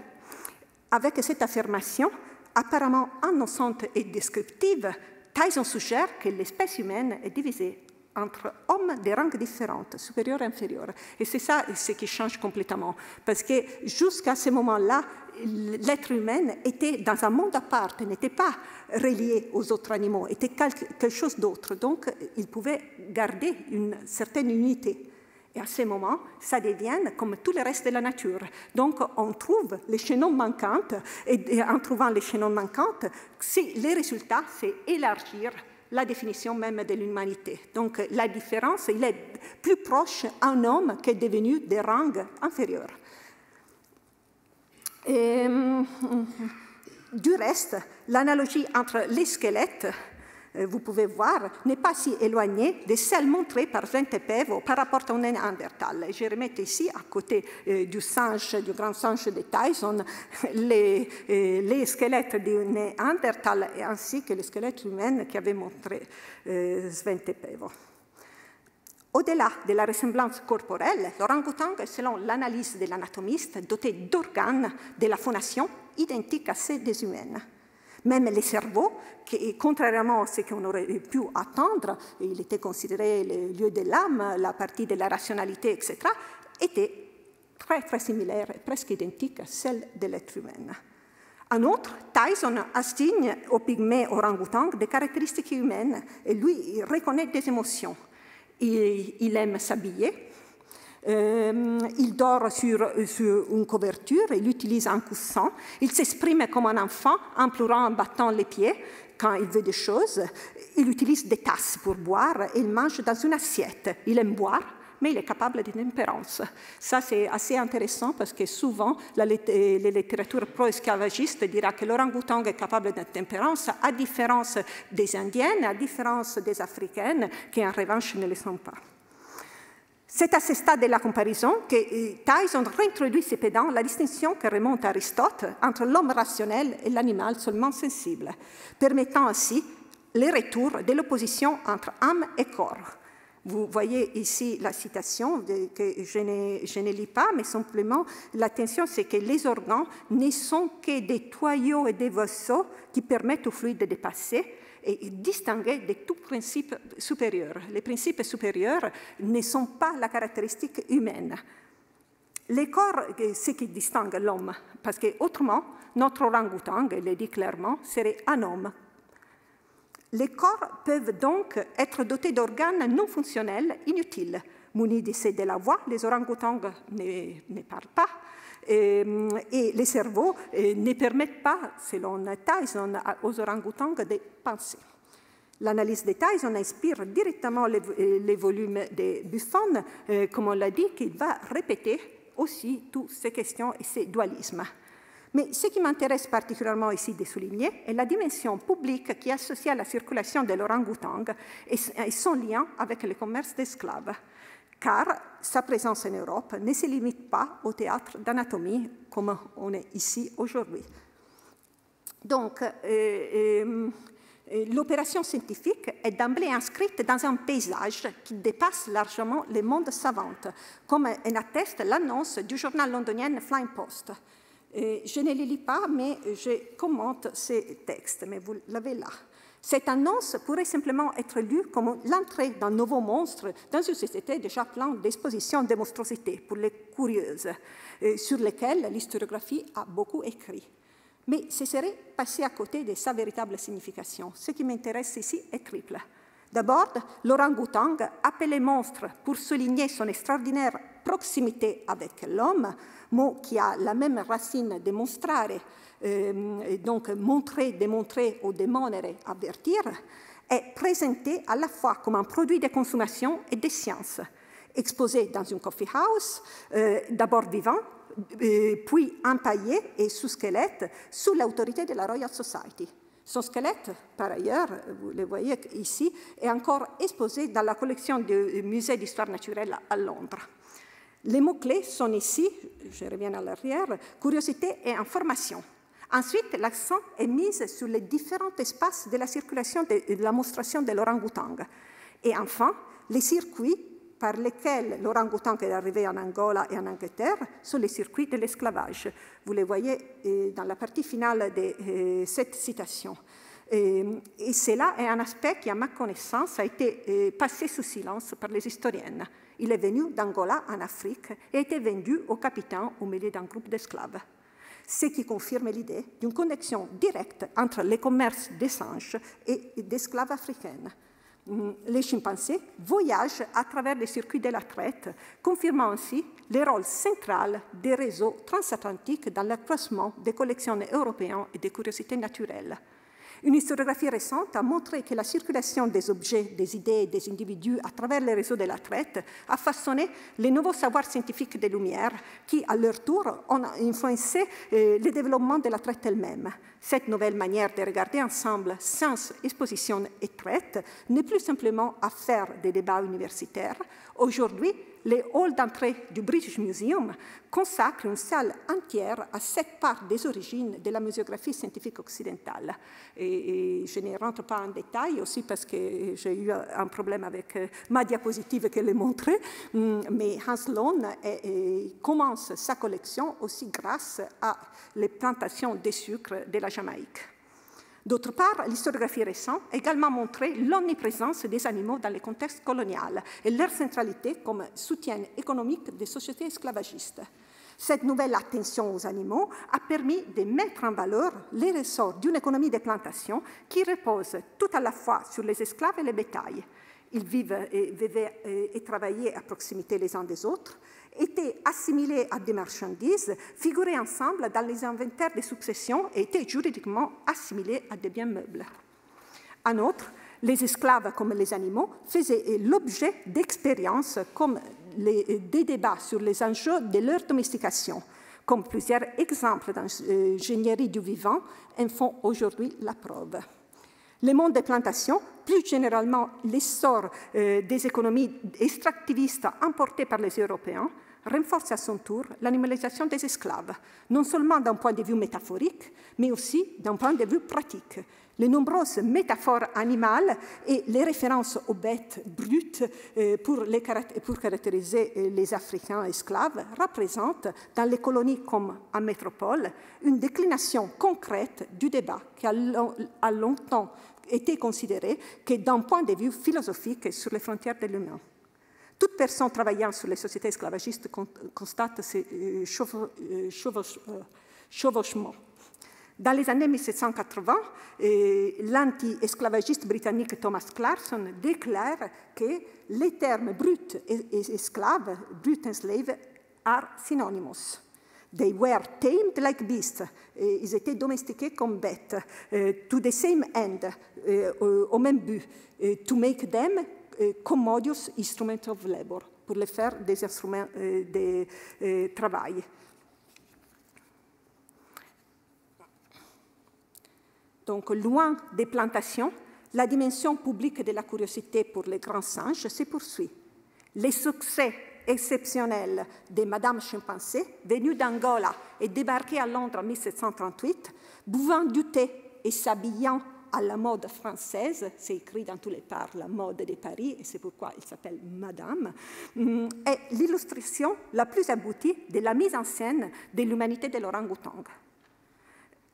Speaker 2: Avec cette affirmation, apparemment innocente et descriptive, Tyson suggère que l'espèce humaine est divisée entre hommes de rangs différents, supérieurs et inférieurs. Et c'est ça ce qui change complètement. Parce que jusqu'à ce moment-là, l'être humain était dans un monde à part, n'était pas relié aux autres animaux, était quelque chose d'autre. Donc, il pouvait garder une certaine unité. Et à ce moment, ça devient comme tout le reste de la nature. Donc, on trouve les chaînons manquantes, et en trouvant les chaînons manquantes, le résultat, c'est élargir la définition même de l'humanité. Donc, la différence, il est plus proche un homme qui est devenu des rangs inférieurs. Et, du reste, l'analogie entre les squelettes, vous pouvez voir, n'est pas si éloignée de celle montrée par Svante Pääbo par rapport au Néandertal. Je remets ici, à côté du grand singe de Tyson, les squelettes du Néandertal ainsi que les squelettes humains qu'avait montré Svante Pääbo. Au-delà de la ressemblance corporelle, l'orang-outan est, selon l'analyse de l'anatomiste, doté d'organes de la phonation identiques à ceux des humains. Même les cerveaux, qui, contrairement à ce qu'on aurait pu attendre, il était considéré le lieu de l'âme, la partie de la rationalité, etc., étaient très, très similaires, presque identiques à celles de l'être humain. En outre, Tyson assigne au pygmée orang-outan des caractéristiques humaines et lui, il reconnaît des émotions. Il aime s'habiller. Il dort sur une couverture, il utilise un coussin, il s'exprime comme un enfant en pleurant, en battant les pieds quand il veut des choses, il utilise des tasses pour boire et il mange dans une assiette. Il aime boire, mais il est capable de tempérance. Ça, c'est assez intéressant parce que souvent, la littérature pro-esclavagiste dira que l'orang-outan est capable de tempérance, à différence des Indiennes, à différence des Africaines, qui en revanche ne le sont pas. C'est à ce stade de la comparaison que Tyson réintroduit cependant la distinction que remonte à Aristote entre l'homme rationnel et l'animal seulement sensible, permettant ainsi le retour de l'opposition entre âme et corps. Vous voyez ici la citation que je ne lis pas, mais simplement l'attention, c'est que les organes ne sont que des tuyaux et des vaisseaux qui permettent au fluide de dépasser et distinguer de tout principe supérieur. Les principes supérieurs ne sont pas la caractéristique humaine. Les corps, c'est ce qui distingue l'homme, parce qu'autrement, notre orang-outan, il le dit clairement, serait un homme. Les corps peuvent donc être dotés d'organes non fonctionnels inutiles. Munis de la voix, les orang-outans ne parlent pas, et les cerveaux ne permettent pas, selon Tyson, aux orang-outans de penser. L'analyse de Tyson inspire directement les volumes de Buffon, comme on l'a dit, qu'il va répéter aussi toutes ces questions et ces dualismes. Mais ce qui m'intéresse particulièrement ici de souligner est la dimension publique qui est associée à la circulation de l'orang-outan et son lien avec le commerce d'esclaves, car sa présence en Europe ne se limite pas au théâtre d'anatomie comme on est ici aujourd'hui. Donc, l'opération scientifique est d'emblée inscrite dans un paysage qui dépasse largement le monde savant, comme en atteste l'annonce du journal londonien Flying Post. Je ne les lis pas, mais je commente ces textes, mais vous l'avez là. Cette annonce pourrait simplement être lue comme l'entrée d'un nouveau monstre dans une société déjà pleine d'expositions de monstrosités pour les curieuses, sur lesquelles l'historiographie a beaucoup écrit. Mais ce serait passer à côté de sa véritable signification. Ce qui m'intéresse ici est triple. D'abord, l'orang-outang appelé monstre pour souligner son extraordinaire proximité avec l'homme, mot qui a la même racine de mostrare, donc montrer, démontrer ou démonere, avertir, est présenté à la fois comme un produit de consommation et de science, exposé dans une coffee house, d'abord vivant, puis empaillé et sous squelette, sous l'autorité de la Royal Society. Son squelette, par ailleurs, vous le voyez ici, est encore exposé dans la collection du Musée d'histoire naturelle à Londres. Les mots-clés sont ici, je reviens à l'arrière, curiosité et information. Ensuite, l'accent est mis sur les différents espaces de la circulation de la monstration de l'orang-outang. Et enfin, les circuits par lesquels l'orang-outang est arrivé en Angola et en Angleterre sont les circuits de l'esclavage. Vous les voyez dans la partie finale de cette citation. Et cela est un aspect qui, à ma connaissance, a été passé sous silence par les historiennes. Il est venu d'Angola en Afrique et a été vendu aux capitaines au milieu d'un groupe d'esclaves. Ce qui confirme l'idée d'une connexion directe entre les commerces des singes et d'esclaves africaines. Les chimpanzés voyagent à travers les circuits de la traite, confirmant ainsi le rôle central des réseaux transatlantiques dans l'accroissement des collections européennes et des curiosités naturelles. Une historiographie récente a montré que la circulation des objets, des idées et des individus à travers les réseaux de la traite a façonné les nouveaux savoirs scientifiques des Lumières qui, à leur tour, ont influencé le développement de la traite elle-même. Cette nouvelle manière de regarder ensemble science, exposition et traite n'est plus simplement affaire des débats universitaires. Aujourd'hui, les halls d'entrée du British Museum consacrent une salle entière à cette part des origines de la muséographie scientifique occidentale. Et je ne rentre pas en détail aussi parce que j'ai eu un problème avec ma diapositive qui le montrait, mais Hans Lohn commence sa collection aussi grâce à les plantations de sucre de la Jamaïque. D'autre part, l'historiographie récente a également montré l'omniprésence des animaux dans le contexte colonial et leur centralité comme soutien économique des sociétés esclavagistes. Cette nouvelle attention aux animaux a permis de mettre en valeur les ressorts d'une économie de plantation qui repose tout à la fois sur les esclaves et les bétails. Ils vivaient et travaillaient à proximité les uns des autres, étaient assimilés à des marchandises, figuraient ensemble dans les inventaires de succession et étaient juridiquement assimilés à des biens meubles. En outre, les esclaves comme les animaux faisaient l'objet d'expériences comme des débats sur les enjeux de leur domestication, comme plusieurs exemples d'ingénierie du vivant en font aujourd'hui la preuve. Le monde des plantations, plus généralement l'essor des économies extractivistes importées par les Européens, renforce à son tour l'animalisation des esclaves, non seulement d'un point de vue métaphorique, mais aussi d'un point de vue pratique. Les nombreuses métaphores animales et les références aux bêtes brutes pour caractériser les Africains esclaves représentent, dans les colonies comme en métropole, une déclination concrète du débat qui a longtemps été considéré que d'un point de vue philosophique sur les frontières de l'humain. Toute personne travaillant sur les sociétés esclavagistes constate ces chevauchements. Dans les années 1780, l'anti-esclavagiste britannique Thomas Clarkson déclare que les termes brut et esclave, brute and slave, are synonymous. They were tamed like beasts. Ils étaient domestiqués comme bêtes. To the same end, au même but. To make them commodious instruments of labor, pour les faire des instruments de travail. Donc, loin des plantations, la dimension publique de la curiosité pour les grands singes se poursuit. Les succès exceptionnels de Madame Chimpansé, venue d'Angola et débarquée à Londres en 1738, buvant du thé et s'habillant à la mode française, c'est écrit dans tous les parts la mode de Paris, et c'est pourquoi il s'appelle Madame, est l'illustration la plus aboutie de la mise en scène de l'humanité de l'orang-outang.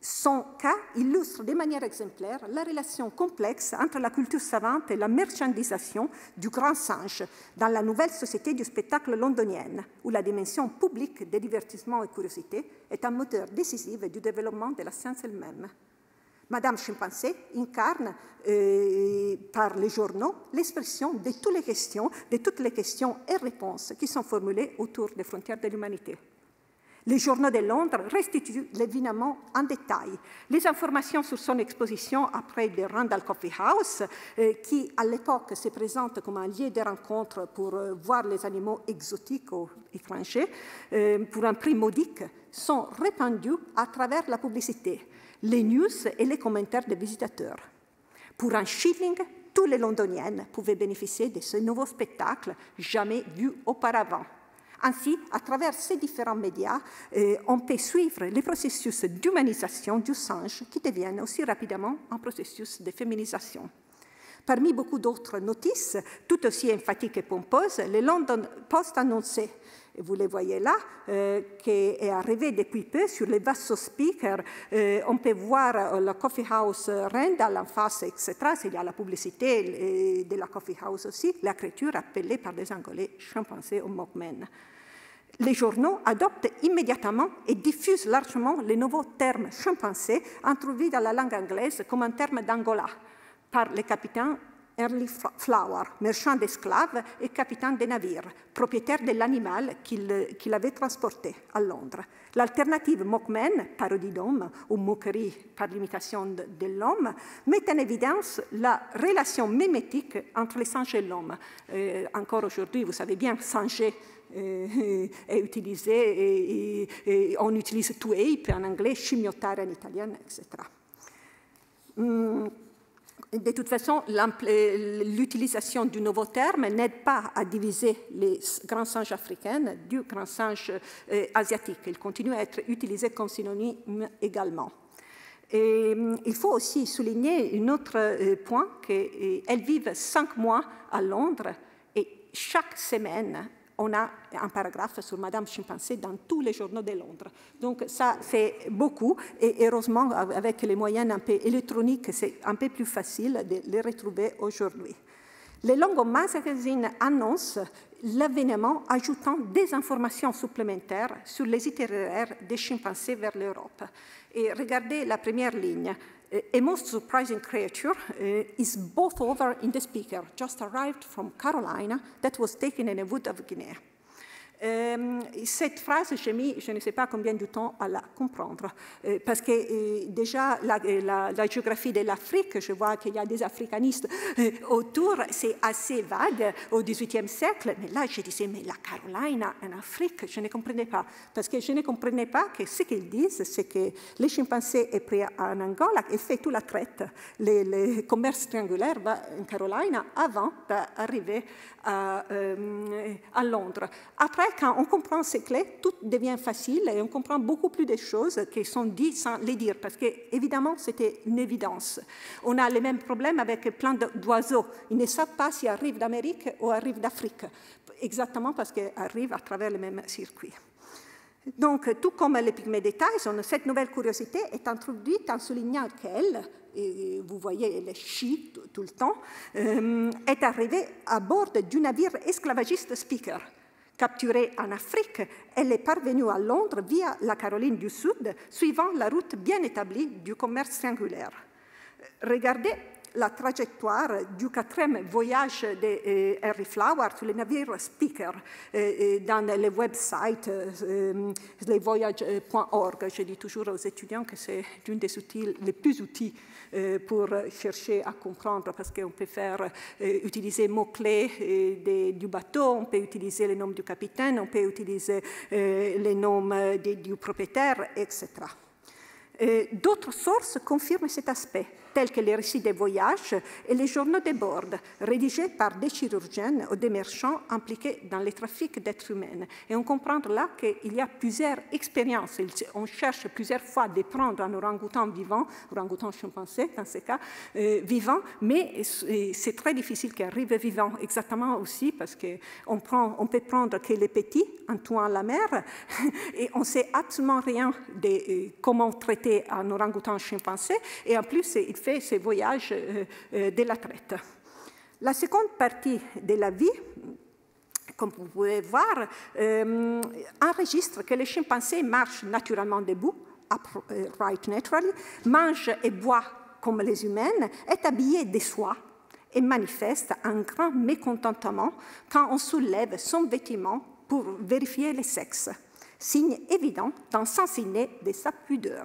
Speaker 2: Son cas illustre de manière exemplaire la relation complexe entre la culture savante et la marchandisation du grand singe dans la nouvelle société du spectacle londonienne, où la dimension publique des divertissements et curiosités est un moteur décisif du développement de la science elle-même. Madame Chimpansé incarne par les journaux l'expression de toutes les questions et réponses qui sont formulées autour des frontières de l'humanité. Les journaux de Londres restituent l'événement en détail. Les informations sur son exposition après de Randall Coffee House, qui à l'époque se présente comme un lieu de rencontre pour voir les animaux exotiques ou étrangers, pour un prix modique, sont répandus à travers la publicité, les news et les commentaires des visitateurs. Pour un shilling, tous les Londoniennes pouvaient bénéficier de ce nouveau spectacle jamais vu auparavant. Ainsi, à travers ces différents médias, on peut suivre les processus d'humanisation du singe qui deviennent aussi rapidement un processus de féminisation. Parmi beaucoup d'autres notices, tout aussi emphatiques et pompeuses, le London Post annonçait, et vous les voyez là, qui est arrivé depuis peu sur les vasos speakers. On peut voir la Coffee House Randall en face, etc. Il y a la publicité de la Coffee House aussi, l'écriture appelée par des Anglais Chimpansé ou Mockman. Les journaux adoptent immédiatement et diffusent largement le nouveau terme chimpansé introduit dans la langue anglaise comme un terme d'Angola par le capitaine Early Flower, marchand d'esclaves et capitaine de navire, propriétaire de l'animal qu'il avait transporté à Londres. L'alternative Mockman, parodie d'homme ou moquerie par l'imitation de l'homme, met en évidence la relation mimétique entre les singes et l'homme. Encore aujourd'hui, vous savez bien, singer est utilisé, et on utilise to ape en anglais, scimmiotare en italien, etc. De toute façon, l'utilisation du nouveau terme n'aide pas à diviser les grands singes africains du grand singe asiatique. Il continue à être utilisé comme synonyme également. Et il faut aussi souligner un autre point, qu'elles vivent 5 mois à Londres et chaque semaine, on a un paragraphe sur Madame Chimpansé dans tous les journaux de Londres. Donc ça fait beaucoup et heureusement avec les moyens un peu électroniques, c'est un peu plus facile de les retrouver aujourd'hui. Le London Magazine annonce l'avènement ajoutant des informations supplémentaires sur les itinéraires des chimpansés vers l'Europe. Et regardez la première ligne. A most surprising creature is both over in the speaker, just arrived from Carolina, that was taken in a wood of Guinea. Cette phrase, j'ai mis, je ne sais pas combien de temps à la comprendre, parce que déjà la géographie de l'Afrique, je vois qu'il y a des africanistes autour, c'est assez vague au XVIIIe siècle, mais là je disais, mais la Carolina en Afrique, je ne comprenais pas, parce que je ne comprenais pas que ce qu'ils disent, c'est que les chimpansés est pris en Angola et fait toute la traite. Le commerce triangulaire va en Carolina avant d'arriver à Londres. Après, quand on comprend ces clés, tout devient facile et on comprend beaucoup plus de choses qui sont dites sans les dire, parce qu'évidemment, c'était une évidence. On a les mêmes problèmes avec plein d'oiseaux. Ils ne savent pas s'ils arrivent d'Amérique ou arrivent d'Afrique, exactement parce qu'ils arrivent à travers le même circuit. Donc, tout comme les pygmées de Tyson, cette nouvelle curiosité est introduite en soulignant qu'elle, et vous voyez les chi tout le temps, est arrivée à bord du navire esclavagiste Speaker. Capturée en Afrique, elle est parvenue à Londres via la Caroline du Sud, suivant la route bien établie du commerce triangulaire. Regardez la trajectoire du 4e voyage de Henry Flower sur le navire Speaker dans le website lesvoyages.org. Je dis toujours aux étudiants que c'est l'un des outils les plus utiles pour chercher à comprendre, parce qu'on peut utiliser mots-clés du bateau, on peut utiliser le nom du capitaine, on peut utiliser le nom du propriétaire, etc. D'autres sources confirment cet aspect. tels que les récits des voyages et les journaux de bord, rédigés par des chirurgiens ou des marchands impliqués dans les trafics d'êtres humains. Et on comprend là qu'il y a plusieurs expériences. On cherche plusieurs fois de prendre un orang-outan vivant, orang-outan chimpancé dans ce cas, vivant, mais c'est très difficile qu'il arrive vivant, exactement aussi parce qu'on peut prendre que les petits en tuant la mère et on ne sait absolument rien de comment traiter un orang-outan chimpancé et en plus il fait ses voyages de la traite. La seconde partie de la vie, comme vous pouvez voir, enregistre que les chimpancés marchent naturellement debout, upright naturally, mangent et boivent comme les humains, est habillé de soie et manifeste un grand mécontentement quand on soulève son vêtement pour vérifier le sexe, signe évident d'un sens inné de sa pudeur.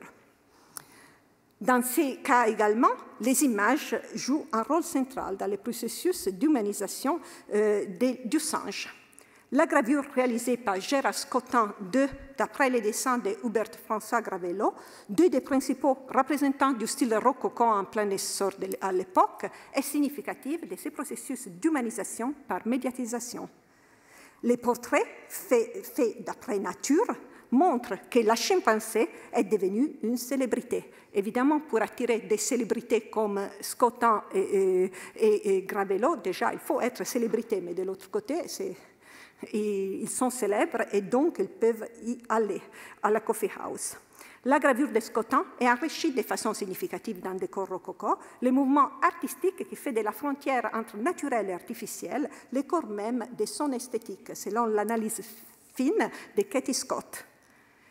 Speaker 2: Dans ces cas également, les images jouent un rôle central dans le processus d'humanisation du singe. La gravure réalisée par Gérard Scottin II, d'après les dessins de Hubert François Gravelot, deux des principaux représentants du style rococo en plein essor à l'époque, est significative de ce processus d'humanisation par médiatisation. Les portraits faits d'après nature montrent que la chimpancée est devenue une célébrité. Évidemment, pour attirer des célébrités comme Scottin et Gravelot, déjà, il faut être célébrité, mais de l'autre côté, ils sont célèbres et donc ils peuvent y aller à la coffee house. La gravure de Scottin est enrichie de façon significative dans le décor rococo, le mouvement artistique qui fait de la frontière entre naturel et artificiel le corps même de son esthétique, selon l'analyse fine de Katie Scott.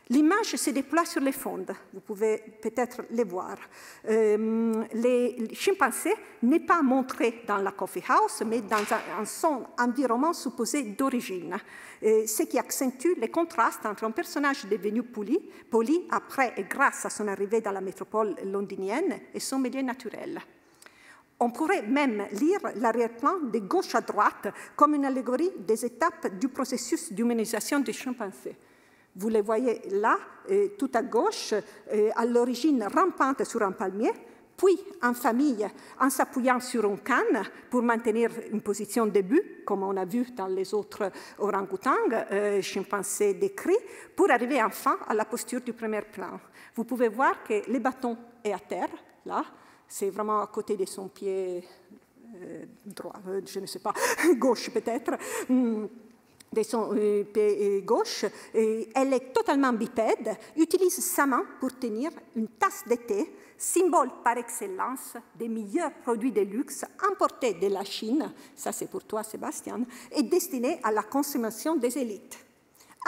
Speaker 2: L'image se déploie sur les fonds, vous pouvez peut-être les voir. Les chimpancés n'est pas montré dans la coffee house, mais dans son environnement supposé d'origine, ce qui accentue les contrastes entre un personnage devenu poli après et grâce à son arrivée dans la métropole londonienne et son milieu naturel. On pourrait même lire l'arrière-plan de gauche à droite comme une allégorie des étapes du processus d'humanisation des chimpancés. Vous les voyez là, tout à gauche, à l'origine rampante sur un palmier, puis en famille en s'appuyant sur une canne pour maintenir une position debout, comme on a vu dans les autres orang-outans, chimpancés décrits, pour arriver enfin à la posture du premier plan. Vous pouvez voir que le bâton est à terre, là, c'est vraiment à côté de son pied droit, je ne sais pas, gauche peut-être, de son pied gauche. Elle est totalement bipède, utilise sa main pour tenir une tasse de thé, symbole par excellence des meilleurs produits de luxe importés de la Chine, ça c'est pour toi Sébastien, et destinés à la consommation des élites.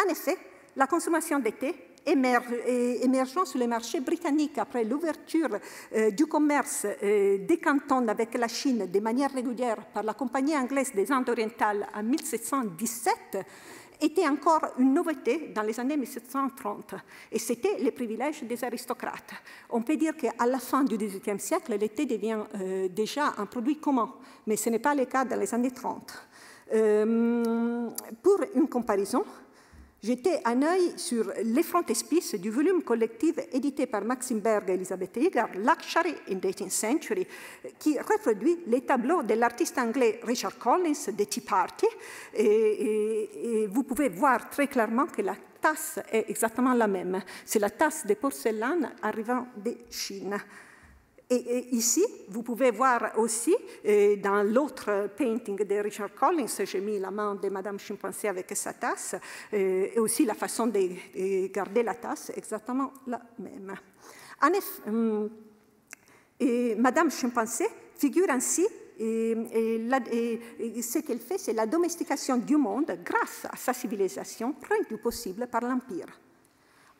Speaker 2: En effet, la consommation de thé émergeant sur les marchés britanniques après l'ouverture du commerce des cantons avec la Chine de manière régulière par la Compagnie anglaise des Indes orientales en 1717, était encore une nouveauté dans les années 1730, et c'était le privilège des aristocrates. On peut dire qu'à la fin du XVIIIe siècle, le thé devient déjà un produit commun, mais ce n'est pas le cas dans les années 30. Pour une comparaison, jeter un œil sur les frontispices du volume collectif édité par Maxim Berg et Elizabeth Eger, Luxury in the 18th Century, qui reproduit les tableaux de l'artiste anglais Richard Collins de Tea Party. Et vous pouvez voir très clairement que la tasse est exactement la même. C'est la tasse de porcelaine arrivant de Chine. Et ici, vous pouvez voir aussi, dans l'autre painting de Richard Collins, j'ai mis la main de Madame Chimpancé avec sa tasse, et aussi la façon de garder la tasse, exactement la même. En effet, Madame Chimpancé figure ainsi, ce qu'elle fait, c'est la domestication du monde grâce à sa civilisation rendue possible par l'Empire.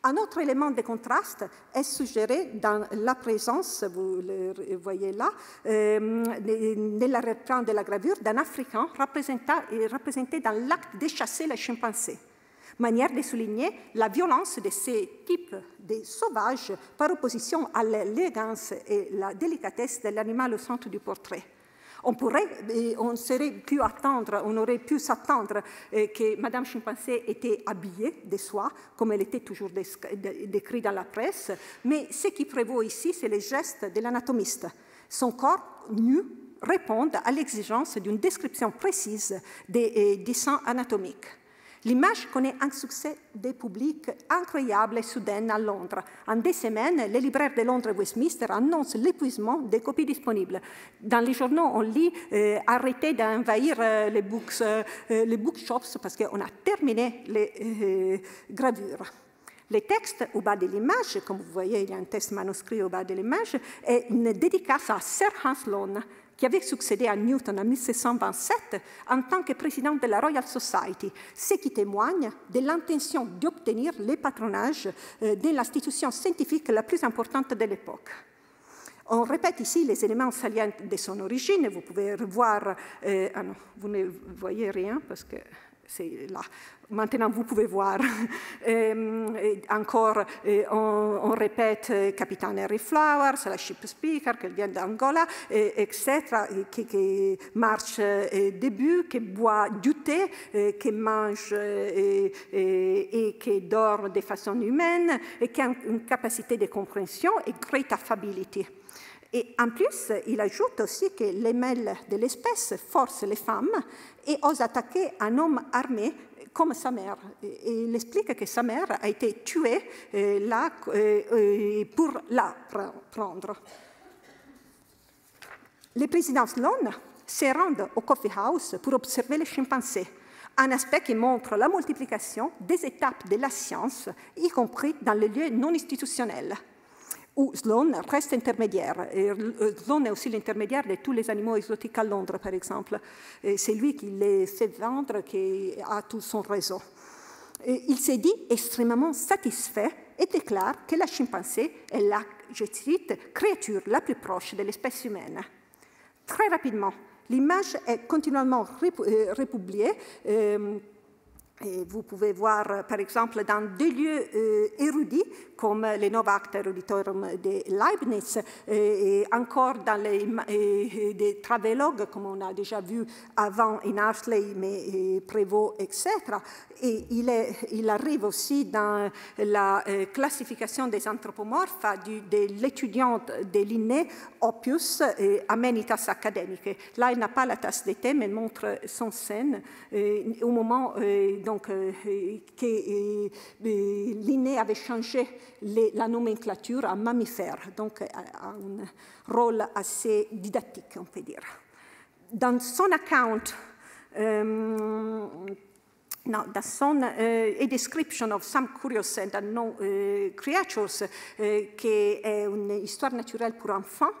Speaker 2: Un autre élément de contraste est suggéré dans la présence, vous le voyez là, de l'arrière-plan de la gravure, d'un Africain représenté dans l'acte de chasser les chimpancés. Manière de souligner la violence de ces types de sauvages par opposition à l'élégance et la délicatesse de l'animal au centre du portrait. On aurait pu s'attendre que Madame Chimpancé était habillée de soie, comme elle était toujours décrite dans la presse, mais ce qui prévaut ici, c'est les gestes de l'anatomiste. Son corps nu répond à l'exigence d'une description précise des dessins anatomiques. L'image connaît un succès des publics incroyable et soudain à Londres. En 2 semaines, les libraires de Londres et Westminster annoncent l'épuisement des copies disponibles. Dans les journaux, on lit arrêtez d'envahir les bookshops parce qu'on a terminé les gravures. Le texte au bas de l'image, comme vous voyez, il y a un texte manuscrit au bas de l'image, est une dédicace à Sir Hans Sloane, qui avait succédé à Newton en 1727 en tant que président de la Royal Society, ce qui témoigne de l'intention d'obtenir le patronage de l'institution scientifique la plus importante de l'époque. On répète ici les éléments salients de son origine. Vous pouvez revoir... ah non, vous ne voyez rien parce que c'est là. Maintenant, vous pouvez voir. Encore, on répète Capitaine Harry Flowers, la ship speaker, qui vient d'Angola, etc., qui marche debout, qui boit du thé, qui mange et qui dort de façon humaine, et qui a une capacité de compréhension et great affability. Et en plus, il ajoute aussi que les mâles de l'espèce forcent les femmes et osent attaquer un homme armé comme sa mère. Et il explique que sa mère a été tuée là pour la prendre. Le président Sloane se rend au coffee house pour observer les chimpanzés, un aspect qui montre la multiplication des étapes de la science, y compris dans les lieux non institutionnels, où Sloane reste intermédiaire. Et Sloane est aussi l'intermédiaire de tous les animaux exotiques à Londres, par exemple. C'est lui qui les fait vendre, qui a tout son réseau. Et il s'est dit extrêmement satisfait et déclare que la chimpansé est la, je cite, créature la plus proche de l'espèce humaine. Très rapidement, l'image est continuellement republiée. Et vous pouvez voir, par exemple, dans 2 lieux érudits, comme les Novacta Eruditorum de Leibniz, et encore dans des travelogues, comme on a déjà vu avant in Arsley, mais Prévost, etc. Et il arrive aussi dans la classification des anthropomorphes de l'étudiante de Linné, Oppius, Amenitas Academicae. Là, il n'a pas la tasse de thé, mais montre son scène au moment donc, que Linné avait changé la nomenclature en mammifère, donc a un rôle assez didactique, on peut dire. Dans son account, dans son A Description of Some Curious and Unknown Creatures, qui est une histoire naturelle pour enfants,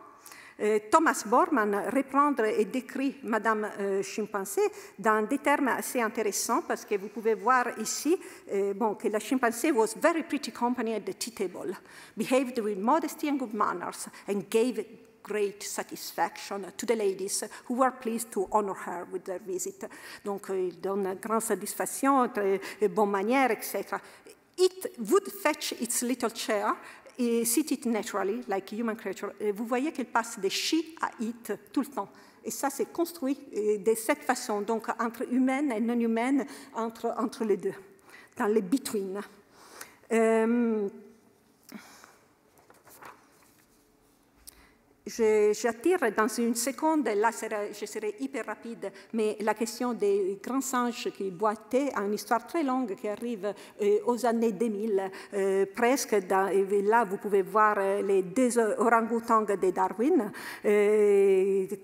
Speaker 2: Thomas Bormann reprend et décrit Madame Chimpansé dans des termes assez intéressants parce que vous pouvez voir ici que la chimpansé was very pretty company at the tea table, behaved with modesty and good manners, and gave great satisfaction to the ladies who were pleased to honor her with their visit. Donc, il donne grande satisfaction, très bonne manière, etc. It would fetch its little chair et sit it naturally, like a human creature. Et vous voyez qu'elle passe de she à it tout le temps. Et ça, c'est construit de cette façon, donc entre humaine et non humaine, entre les deux, dans les between. J'attire dans une seconde, là je serai hyper rapide, mais la question des grands singes qui boitaient a une histoire très longue qui arrive aux années 2000, presque. Et là, vous pouvez voir les 2 orang-outans de Darwin,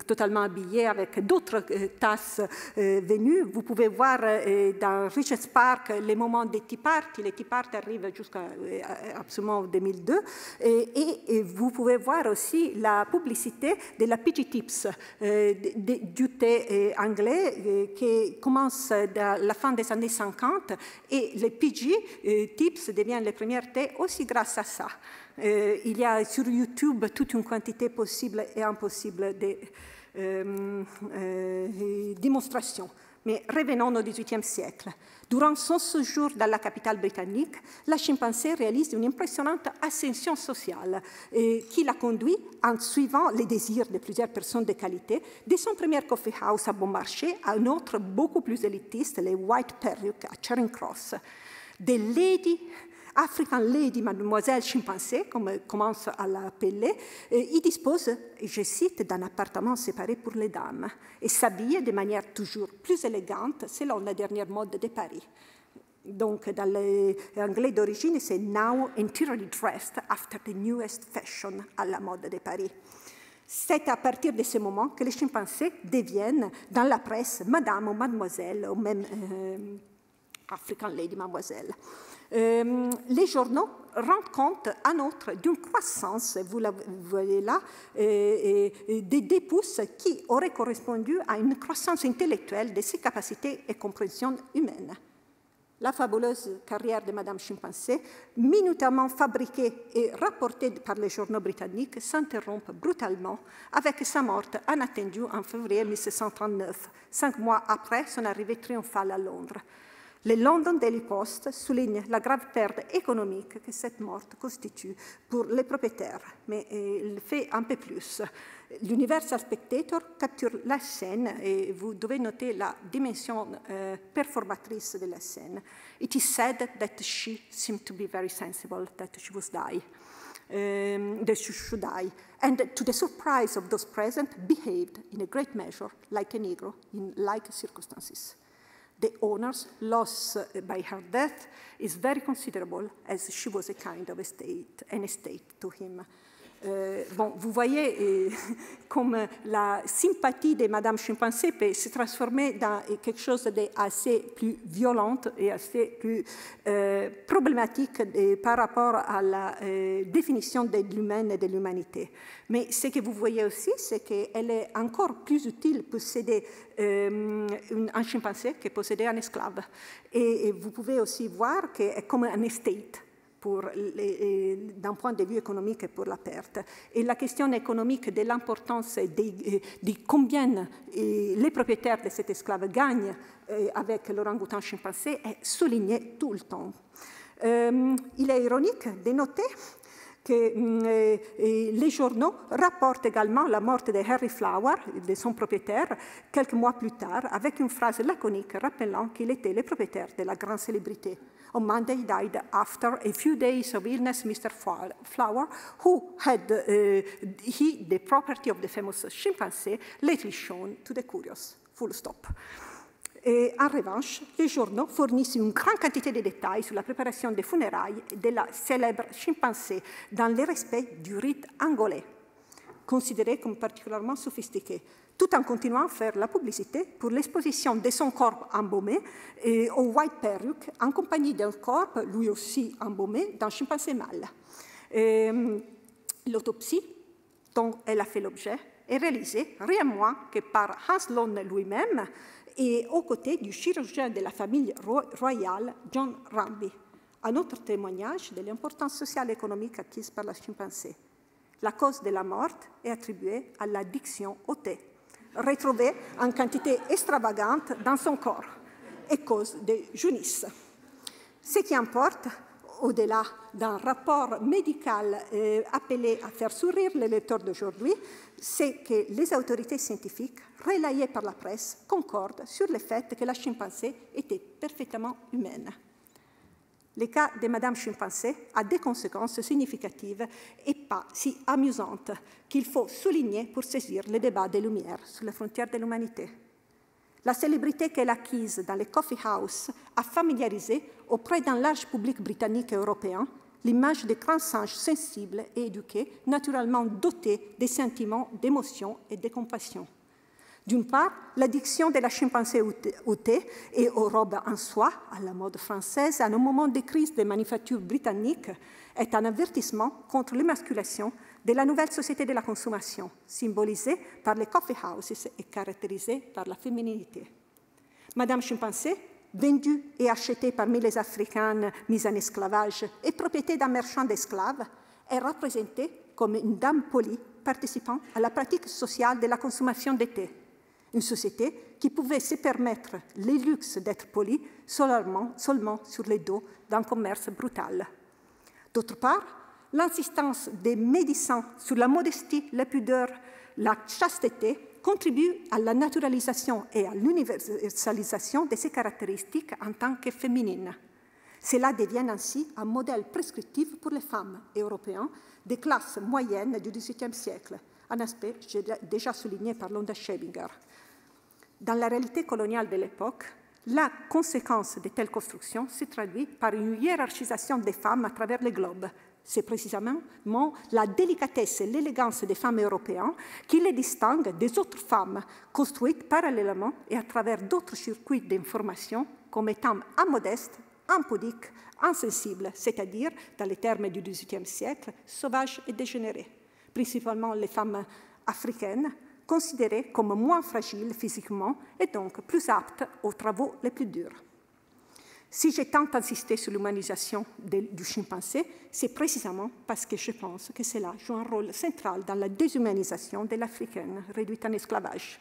Speaker 2: totalement habillés avec d'autres tasses venues. Vous pouvez voir dans Richards Park les moments des Tea Party. Les Tea Party arrivent jusqu'à absolument 2002. Et vous pouvez voir aussi la publicité de la PG Tips, du thé anglais qui commence à la fin des années 50 et les PG Tips deviennent les premiers thés aussi grâce à ça. Il y a sur YouTube toute une quantité possible et impossible de démonstrations. Mais revenons au XVIIIe siècle. Durant son séjour dans la capitale britannique, la chimpansé réalise une impressionnante ascension sociale qui la conduit, en suivant les désirs de plusieurs personnes de qualité, de son premier coffee house à bon marché à un autre beaucoup plus élitiste, les White Perruque à Charing Cross. The lady African Lady, Mademoiselle Chimpansé, comme elle commence à l'appeler, il dispose, et je cite, d'un appartement séparé pour les dames et s'habille de manière toujours plus élégante selon la dernière mode de Paris. Donc, dans l'anglais d'origine, c'est « now entirely dressed after the newest fashion » à la mode de Paris. C'est à partir de ce moment que les chimpansés deviennent, dans la presse, madame ou mademoiselle, ou même African Lady, mademoiselle. Les journaux rendent compte, en outre, d'une croissance, vous la voyez là, des 10 pouces qui aurait correspondu à une croissance intellectuelle de ses capacités et compréhension humaine. La fabuleuse carrière de Madame Chimpansé, minutamment fabriquée et rapportée par les journaux britanniques, s'interrompt brutalement avec sa mort inattendue en février 1739, 5 mois après son arrivée triomphale à Londres. Le London Daily Post souligne la grave perte économique que cette mort constitue pour les propriétaires, mais il fait un peu plus. L'Universal Spectator capture la scène et vous devez noter la dimension performatrice de la scène. It is said that she seemed to be very sensible that she was die. That she should die, and to the surprise of those present, behaved in a great measure like a Negro in like circumstances. The owner's loss by her death is very considerable, as she was a kind of an estate to him. Bon, vous voyez comme la sympathie de Madame Chimpansé peut se transformer dans quelque chose d'assez plus violent et assez plus problématique par rapport à la définition de l'humain et de l'humanité. Mais ce que vous voyez aussi, c'est qu'elle est encore plus utile pour posséder un chimpansé que posséder un esclave. Et vous pouvez aussi voir qu'elle est comme un estate. D'un point de vue économique et pour la perte. Et la question économique de l'importance de combien les propriétaires de cet esclave gagnent avec l'orang-outan chimpansé est soulignée tout le temps. Il est ironique de noter que les journaux rapportent également la mort de Harry Flower, de son propriétaire, quelques mois plus tard, avec une phrase laconique rappelant qu'il était le propriétaire de la grande célébrité. On Monday he died after a few days of illness, Mr. Flower, who had the property of the famous chimpanzee, lately shown to the curious. Full stop. Et en revanche, les journaux fournissent une grande quantité de détails sur la préparation des funérailles de la célèbre chimpansée dans le respect du rite angolais, considéré comme particulièrement sophistiqué, tout en continuant à faire la publicité pour l'exposition de son corps embaumé au white perruque en compagnie d'un corps, lui aussi embaumé, d'un chimpansé mâle. L'autopsie dont elle a fait l'objet est réalisée rien moins que par Hans Lone lui-même et aux côtés du chirurgien de la famille royale, John Ramby. Un autre témoignage de l'importance sociale et économique acquise par la chimpansée. La cause de la mort est attribuée à l'addiction au thé, retrouvée en quantité extravagante dans son corps et cause de jaunisse. Ce qui importe, au-delà d'un rapport médical appelé à faire sourire les lecteurs d'aujourd'hui, c'est que les autorités scientifiques, relayées par la presse, concordent sur le fait que la chimpansée était parfaitement humaine. Le cas de Madame Chimpansé a des conséquences significatives et pas si amusantes qu'il faut souligner pour saisir le débat des Lumières sur les frontières de l'humanité. La célébrité qu'elle a acquise dans les coffee house a familiarisé auprès d'un large public britannique et européen l'image de grands singes sensibles et éduqués, naturellement dotés des sentiments d'émotion et de compassion. D'une part, l'addiction de la chimpansée au thé et aux robes en soie, à la mode française, à un moment de crise des manufactures britanniques, est un avertissement contre l'émasculation de la nouvelle société de la consommation, symbolisée par les coffee houses et caractérisée par la féminité. Madame Chimpansé, vendue et achetée parmi les Africaines mises en esclavage et propriété d'un marchand d'esclaves, est représentée comme une dame polie participant à la pratique sociale de la consommation de thé. Une société qui pouvait se permettre le luxe d'être polie seulement sur le dos d'un commerce brutal. D'autre part, l'insistance des médecins sur la modestie, la pudeur, la chasteté contribue à la naturalisation et à l'universalisation de ces caractéristiques en tant que féminines. Cela devient ainsi un modèle prescriptif pour les femmes européennes des classes moyennes du XVIIIe siècle, un aspect déjà souligné par Londa Schebinger. Dans la réalité coloniale de l'époque, la conséquence de telles constructions se traduit par une hiérarchisation des femmes à travers le globe. C'est précisément la délicatesse et l'élégance des femmes européennes qui les distinguent des autres femmes construites parallèlement et à travers d'autres circuits d'information comme étant immodestes, impudiques, insensibles, c'est-à-dire, dans les termes du XVIIIe siècle, sauvages et dégénérées. Principalement les femmes africaines, considérées comme moins fragiles physiquement et donc plus aptes aux travaux les plus durs. Si j'ai tant insisté sur l'humanisation du chimpanzé, c'est précisément parce que je pense que cela joue un rôle central dans la déshumanisation de l'Africaine réduite en esclavage.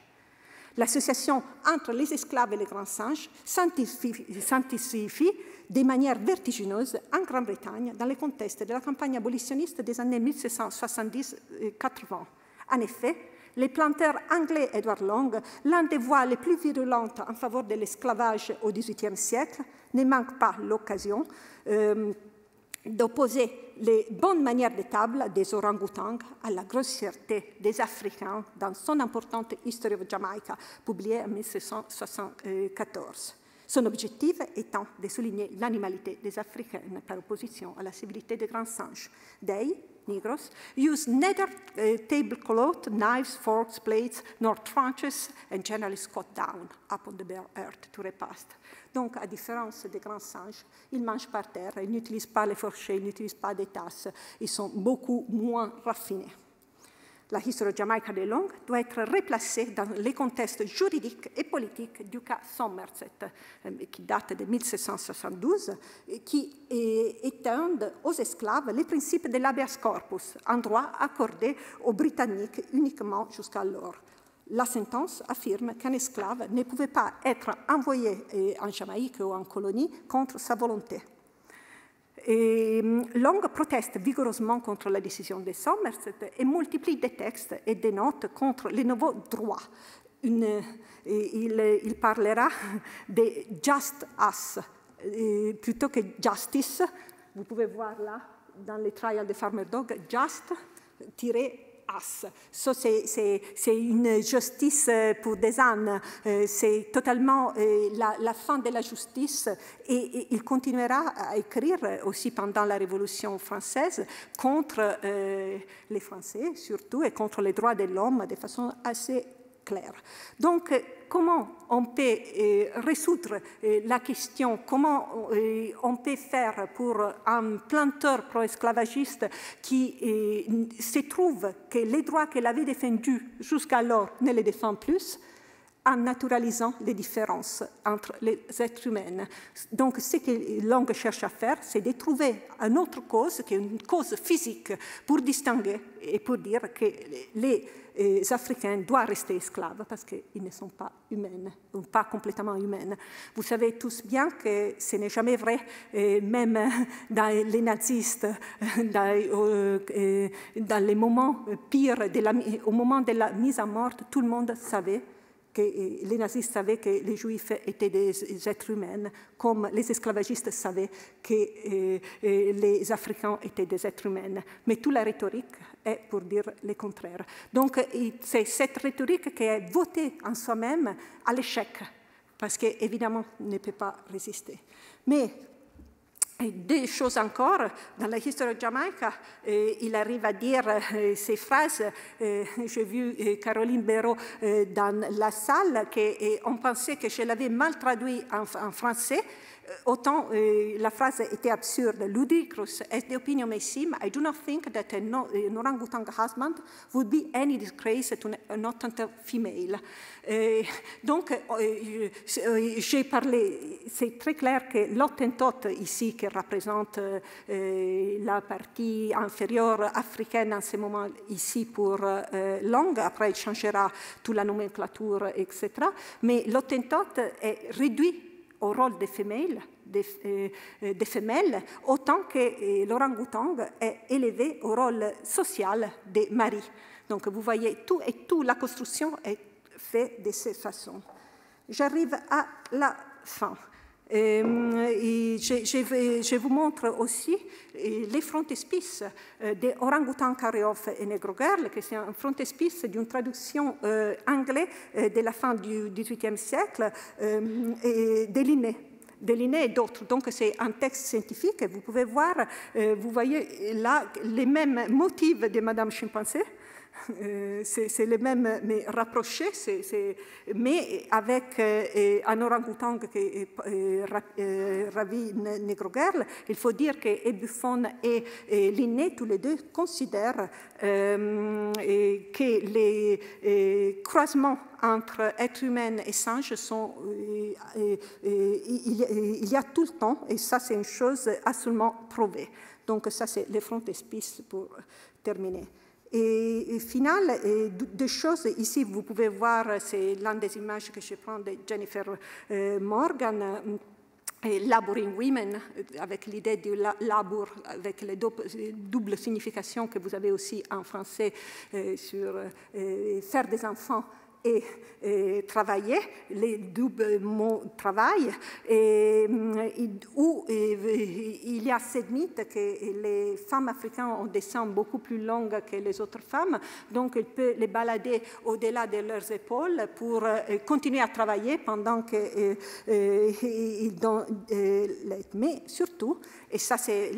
Speaker 2: L'association entre les esclaves et les grands singes s'intensifie de manière vertigineuse en Grande-Bretagne dans le contexte de la campagne abolitionniste des années 1770-80. En effet, les planteurs anglais Edward Long, l'un des voix les plus virulentes en faveur de l'esclavage au XVIIIe siècle, ne manquent pas l'occasion d'opposer les bonnes manières de table des orang-outans à la grossièreté des Africains dans son importante History of Jamaica, publiée en 1774. Son objectif étant de souligner l'animalité des Africaines par opposition à la civilité des grands singes. They, Negroes, use neither tablecloth, knives, forks, plates, nor tranches, and generally squat down upon the bare earth to repast. Donc, à différence des grands singes, ils mangent par terre, ils n'utilisent pas les fourchettes, ils n'utilisent pas des tasses, ils sont beaucoup moins raffinés. La History of Jamaica de Long doit être replacée dans les contextes juridiques et politiques du cas Somerset, qui date de 1772, qui étendent aux esclaves les principes de l'habeas corpus, un droit accordé aux Britanniques uniquement jusqu'alors. La sentence affirme qu'un esclave ne pouvait pas être envoyé en Jamaïque ou en colonie contre sa volonté. Et Long proteste vigoureusement contre la décision de Somerset et multiplie des textes et des notes contre les nouveaux droits. Il parlera de just us plutôt que justice. Vous pouvez voir là, dans les trials de Farmer Dog, just-us. Ça, c'est une justice pour des ânes. C'est totalement la fin de la justice. Et il continuera à écrire aussi pendant la Révolution française contre les Français, surtout, et contre les droits de l'homme de façon assez claire. Donc, comment on peut résoudre la question, comment on peut faire pour un planteur pro-esclavagiste qui se trouve que les droits qu'elle avait défendus jusqu'alors ne les défend plus, en naturalisant les différences entre les êtres humains. Donc, ce que Long cherche à faire, c'est de trouver une autre cause, qui est une cause physique, pour distinguer et pour dire que les Africains doivent rester esclaves parce qu'ils ne sont pas humains, ou pas complètement humains. Vous savez tous bien que ce n'est jamais vrai, même dans les nazistes, dans les moments pires, au moment de la mise à mort, tout le monde savait que les nazistes savaient que les Juifs étaient des êtres humains, comme les esclavagistes savaient que les Africains étaient des êtres humains. Mais toute la rhétorique est pour dire le contraire. Donc, c'est cette rhétorique qui est votée en soi-même à l'échec, parce qu'évidemment, on ne peut pas résister. Mais deux choses encore, dans la History of Jamaica, il arrive à dire ces phrases. J'ai vu Caroline Béraud dans la salle, on pensait que je l'avais mal traduit en français. Autant la phrase était absurde. Ludicrous as the opinion may seem, I do not think that an orangutan husband would be any disgrace to an Hottentot female. Donc, j'ai parlé, c'est très clair que l'Hottentot ici, qui représente la partie inférieure africaine en ce moment ici pour Long, après il changera toute la nomenclature, etc. Mais l'Hottentot est réduit au rôle des femelles, autant que l'orang-outang est élevé au rôle social des maris. Donc, vous voyez, tout la construction est faite de cette façon. J'arrive à la fin. Je vous montre aussi les frontispices des Orang-Outang Kareov et Negrogirl, qui c'est un frontispice d'une traduction anglaise de la fin du XVIIIe siècle de Linné. De Linné et d'autres. Donc, c'est un texte scientifique. Vous pouvez voir, vous voyez là les mêmes motifs de Madame Chimpanzé. C'est les mêmes, mais rapprochés, mais avec un orang-outang qui est Ravi Negrogirl. Il faut dire que Buffon et Linné, tous les deux, considèrent que les croisements entre êtres humains et singes sont, il y a tout le temps, et ça c'est une chose absolument prouvée. Donc ça c'est les frontispices pour terminer. Et final, deux choses, ici vous pouvez voir, c'est l'une des images que je prends de Jennifer Morgan, Laboring Women, avec l'idée du labour, avec les doubles significations que vous avez aussi en français sur faire des enfants et travailler, les doubles mots travail, où il y a cette mythe que les femmes africaines ont des seins beaucoup plus longs que les autres femmes, donc elles peuvent les balader au-delà de leurs épaules pour continuer à travailler pendant qu'ils mais surtout, et ça c'est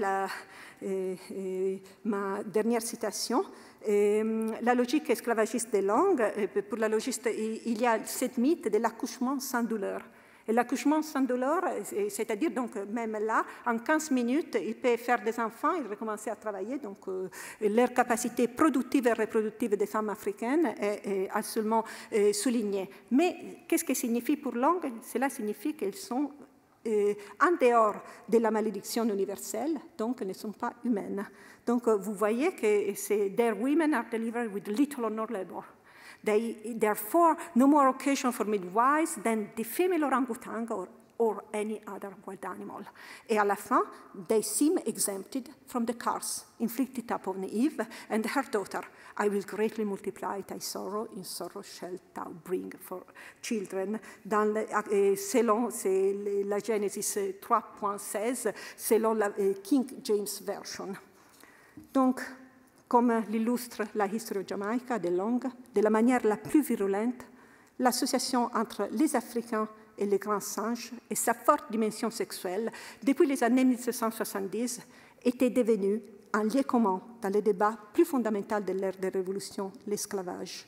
Speaker 2: ma dernière citation, la logique esclavagiste des langues, pour la logique, il y a cette mythe de l'accouchement sans douleur. Et l'accouchement sans douleur, c'est-à-dire donc même là, en 15 minutes, ils peuvent faire des enfants, ils recommencer à travailler, donc leur capacité productive et reproductive des femmes africaines est absolument soulignée. Mais qu'est-ce que signifie pour langue? Cela signifie qu'elles sont en dehors de la malédiction universelle, donc elles ne sont pas humaines. Donc vous voyez que their women are delivered with little or no labor. Therefore, no more occasion for midwives than the female orangutan or any other wild animal. Et à la fin, they seem exempted from the curse inflicted upon Eve and her daughter. I will greatly multiply thy sorrow, in sorrow shalt thou bring for children. Selon la Genèse 3.16, selon la King James Version. Donc, comme l'illustre la History of Jamaica de Long, de la manière la plus virulente, l'association entre les Africains et les grands singes et sa forte dimension sexuelle, depuis les années 1770, était devenue un lieu commun dans le débat plus fondamental de l'ère de révolution, l'esclavage.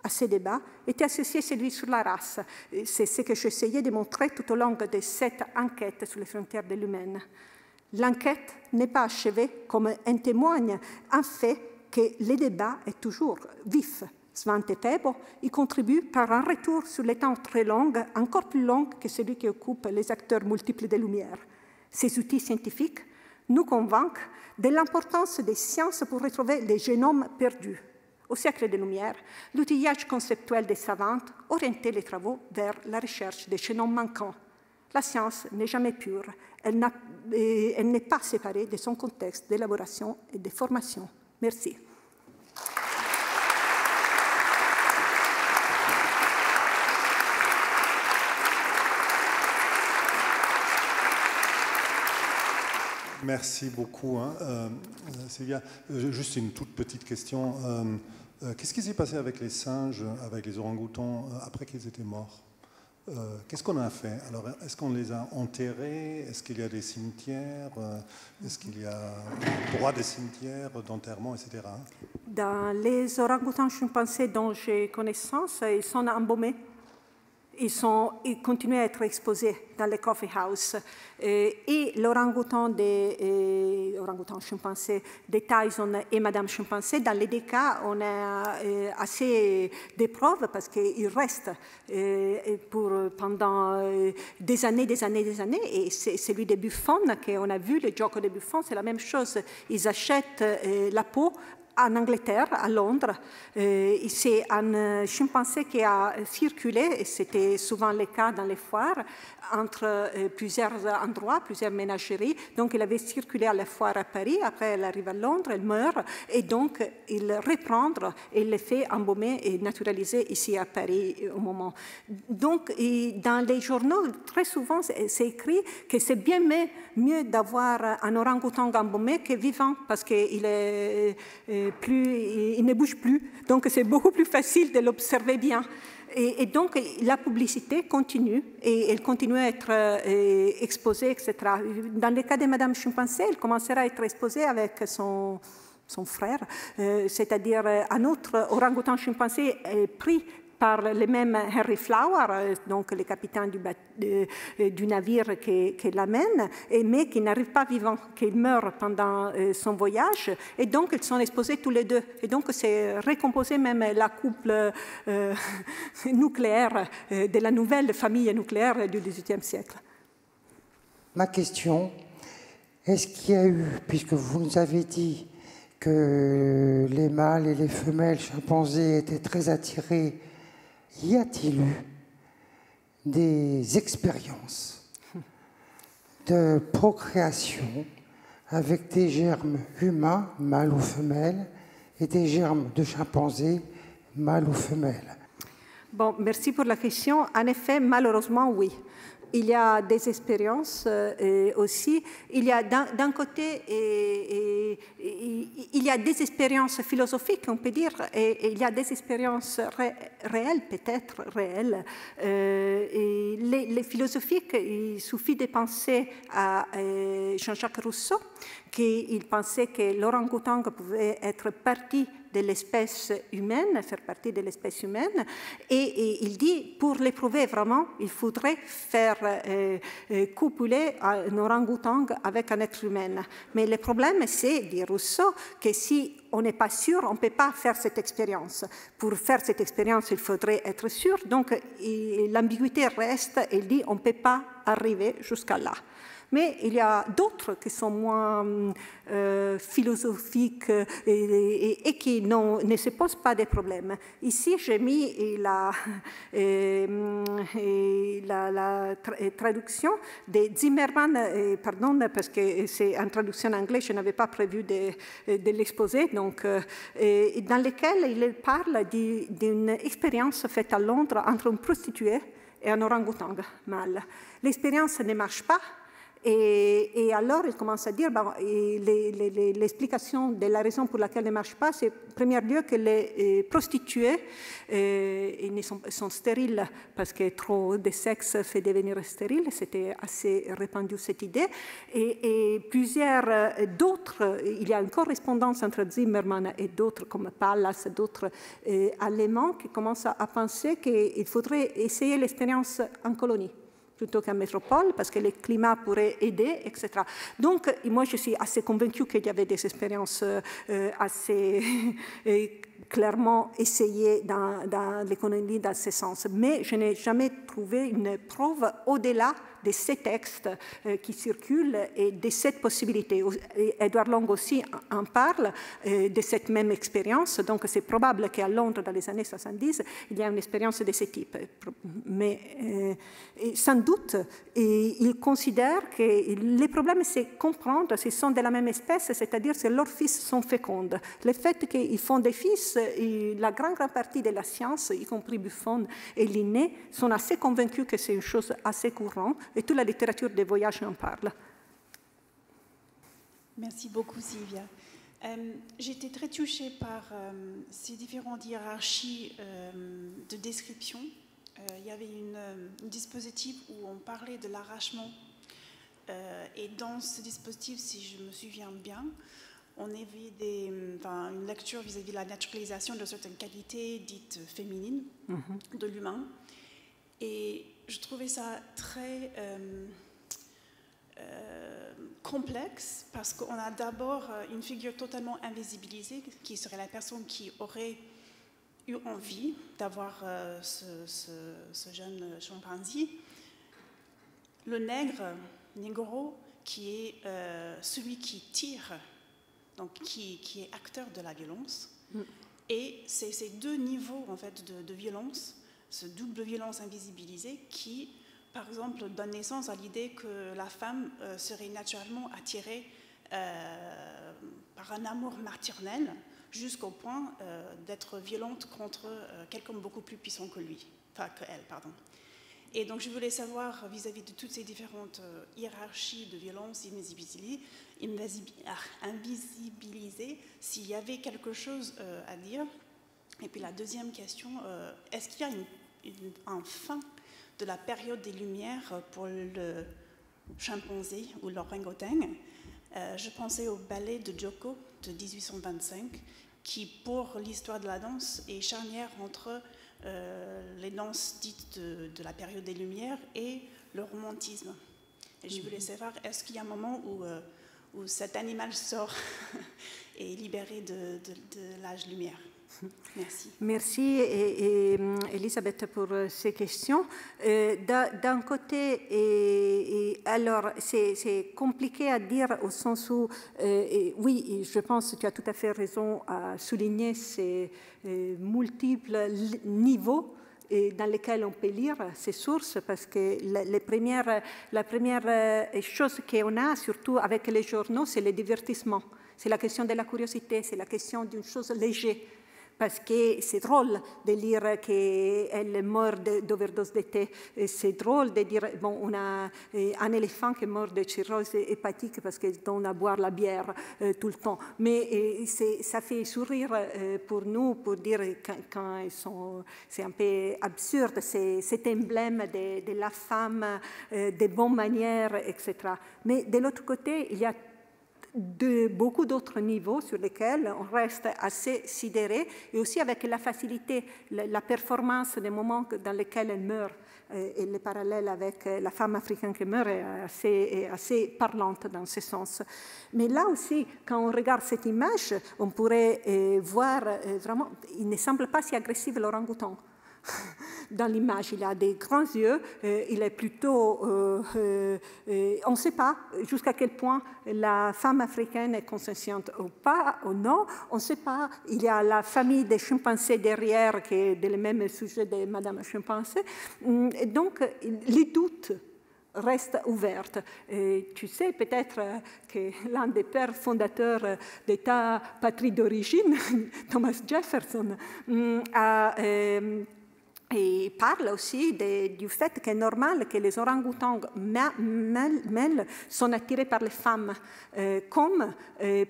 Speaker 2: À ce débat était associé celui sur la race. C'est ce que j'essayais de montrer tout au long de cette enquête sur les frontières de l'humain. L'enquête n'est pas achevée comme en témoigne un fait que le débat est toujours vif. Svante Pääbo y contribue par un retour sur les temps très longs, encore plus long que celui qui occupe les acteurs multiples des Lumières. Ces outils scientifiques nous convainquent de l'importance des sciences pour retrouver les génomes perdus. Au siècle des Lumières, l'outillage conceptuel des savantes orientait les travaux vers la recherche des génomes manquants. La science n'est jamais pure, elle n'est pas séparée de son contexte d'élaboration et de formation. Merci.
Speaker 3: Merci beaucoup, Sylvia. Juste une toute petite question. Qu'est-ce qui s'est passé avec les singes, avec les orang-outans, après qu'ils étaient morts? Qu'est-ce qu'on a fait? Alors, est-ce qu'on les a enterrés? Est-ce qu'il y a des cimetières? Est-ce qu'il y a le droit des cimetières, d'enterrement, etc.?
Speaker 2: Dans les orang-outans chimpanzés dont j'ai connaissance, ils sont embaumés. Ils continuent à être exposés dans les coffee house. Et l'orang-outan chimpancé de Tyson et Madame Chimpanzé, dans les deux cas, on a assez de preuves parce qu'ils restent pendant des années. Et c'est celui de Buffon qu'on a vu, le Gioco de Buffon, c'est la même chose. Ils achètent la peau en Angleterre, à Londres. C'est un chimpanzé qui a circulé, et c'était souvent le cas dans les foires, entre plusieurs endroits, plusieurs ménageries. Donc, il avait circulé à la foire à Paris, après elle arrive à Londres, elle meurt, et donc il reprend et le fait embaumer et naturaliser ici à Paris au moment. Donc, dans les journaux, très souvent, c'est écrit que c'est bien mieux d'avoir un orang-outan embaumé que vivant, parce qu'il il ne bouge plus. Donc, c'est beaucoup plus facile de l'observer bien. Et donc, la publicité continue, et elle continue à être exposée, etc. Dans le cas de Madame Chimpansé, elle commencera à être exposée avec son frère, c'est-à-dire un autre orang-outan chimpansé pris par le même Henry Flower, donc le capitaine du navire qui l'amène, mais qui n'arrive pas vivant, qui meurt pendant son voyage, et donc ils sont exposés tous les deux. Et donc c'est recomposé même la couple nucléaire de la nouvelle famille nucléaire du XVIIIe siècle.
Speaker 4: Ma question, est-ce qu'il y a eu, puisque vous nous avez dit que les mâles et les femelles chimpanzés étaient très attirés, y a-t-il eu des expériences de procréation avec des germes humains, mâles ou femelles, et des germes de chimpanzés, mâles ou femelles?
Speaker 2: Bon, merci pour la question. En effet, malheureusement, oui. Il y a des expériences aussi. Il y a d'un côté, il y a des expériences philosophiques, on peut dire, et il y a des expériences réelles, peut-être réelles. Les philosophiques, il suffit de penser à Jean-Jacques Rousseau, qui pensait que l'orang-outan pouvait être partie de l'espèce humaine, faire partie de l'espèce humaine, et il dit, pour l'éprouver vraiment, il faudrait faire copuler un orang-outan avec un être humain. Mais le problème, c'est, dit Rousseau, que si on n'est pas sûr, on ne peut pas faire cette expérience. Pour faire cette expérience, il faudrait être sûr, donc l'ambiguïté reste, il dit, on ne peut pas arriver jusqu'à là. Mais il y a d'autres qui sont moins philosophiques et qui ne se posent pas de problèmes. Ici, j'ai mis la traduction de Zimmermann, pardon, parce que c'est en traduction anglaise, je n'avais pas prévu de l'exposer, donc, dans lequel il parle d'une expérience faite à Londres entre une prostituée et un orang-outan mâle. L'expérience ne marche pas. Et alors, il commence à dire, l'explication de la raison pour laquelle elle ne marche pas, c'est, en premier lieu, que les prostituées sont stériles, parce que trop de sexe fait devenir stérile. C'était assez répandu, cette idée. Et plusieurs d'autres, il y a une correspondance entre Zimmermann et d'autres, comme Pallas, d'autres Allemands, qui commencent à penser qu'il faudrait essayer l'expérience en colonie plutôt qu'en métropole, parce que le climat pourrait aider, etc. Donc, moi, je suis assez convaincue qu'il y avait des expériences assez clairement essayées dans l'économie dans ce sens. Mais je n'ai jamais trouvé une preuve au-delà de ces textes qui circulent et de cette possibilité. Edward Long aussi en parle de cette même expérience, donc c'est probable qu'à Londres, dans les années 70, il y a une expérience de ce type. Mais sans doute, il considère que le problème, c'est comprendre s'ils sont de la même espèce, c'est-à-dire si leurs fils sont féconds. Le fait qu'ils font des fils, la grande partie de la science, y compris Buffon et Linné, sont assez convaincus que c'est une chose assez courante, et toute la littérature des voyages en parle.
Speaker 5: Merci beaucoup, Sylvia. J'étais très touchée par ces différentes hiérarchies de description. Il y avait un dispositif où on parlait de l'arrachement. Et dans ce dispositif, si je me souviens bien, on avait une lecture vis-à-vis de la naturalisation de certaines qualités dites féminines de l'humain. Et je trouvais ça très complexe parce qu'on a d'abord une figure totalement invisibilisée qui serait la personne qui aurait eu envie d'avoir ce jeune chimpanzé. Le negro, qui est celui qui tire donc qui est acteur de la violence. Et c'est ces deux niveaux en fait, de violence, ce double violence invisibilisée qui, par exemple, donne naissance à l'idée que la femme serait naturellement attirée par un amour maternel jusqu'au point d'être violente contre quelqu'un beaucoup plus puissant que lui, enfin qu'elle, pardon. Et donc je voulais savoir, vis-à-vis de toutes ces différentes hiérarchies de violence invisibilisées, s'il y avait quelque chose à dire. Et puis la deuxième question, est-ce qu'il y a un fin de la période des Lumières pour le chimpanzé ou l'orang-outan? Je pensais au ballet de Joko de 1825, qui, pour l'histoire de la danse, est charnière entre les danses dites de la période des Lumières et le romantisme. Et je voulais savoir, est-ce qu'il y a un moment où cet animal sort et est libéré de l'âge lumière? Merci.
Speaker 2: Merci Elisabeth pour ces questions. D'un côté, alors c'est compliqué à dire au sens où, oui, je pense que tu as tout à fait raison à souligner ces multiples niveaux dans lesquels on peut lire ces sources, parce que la première chose qu'on a, surtout avec les journaux, c'est le divertissement. C'est la question de la curiosité, c'est la question d'une chose légère. Parce que c'est drôle de lire qu'elle est morte d'overdose de thé. C'est drôle de dire, bon, on a un éléphant qui est mort de cirrhose hépatique parce qu'il donne à boire la bière tout le temps. Mais ça fait sourire pour nous, pour dire quand ils sont... C'est un peu absurde, cet emblème de la femme, des bonnes manières, etc. Mais de l'autre côté, il y a beaucoup d'autres niveaux sur lesquels on reste assez sidéré, et aussi avec la facilité, la performance des moments dans lesquels elle meurt. Et le parallèle avec la femme africaine qui meurt est assez parlante dans ce sens. Mais là aussi, quand on regarde cette image, on pourrait voir vraiment, il ne semble pas si agressif l'orang-outan. Dans l'image, il a des grands yeux, il est plutôt... on ne sait pas jusqu'à quel point la femme africaine est consciente ou pas, ou non, on ne sait pas. Il y a la famille des chimpansés derrière, qui est le même sujet de Madame Chimpansé. Donc, les doutes restent ouverts. Tu sais peut-être que l'un des pères fondateurs d'État patrie d'origine, Thomas Jefferson, et parle aussi du fait qu'il est normal que les orang-outans mâles sont attirés par les femmes,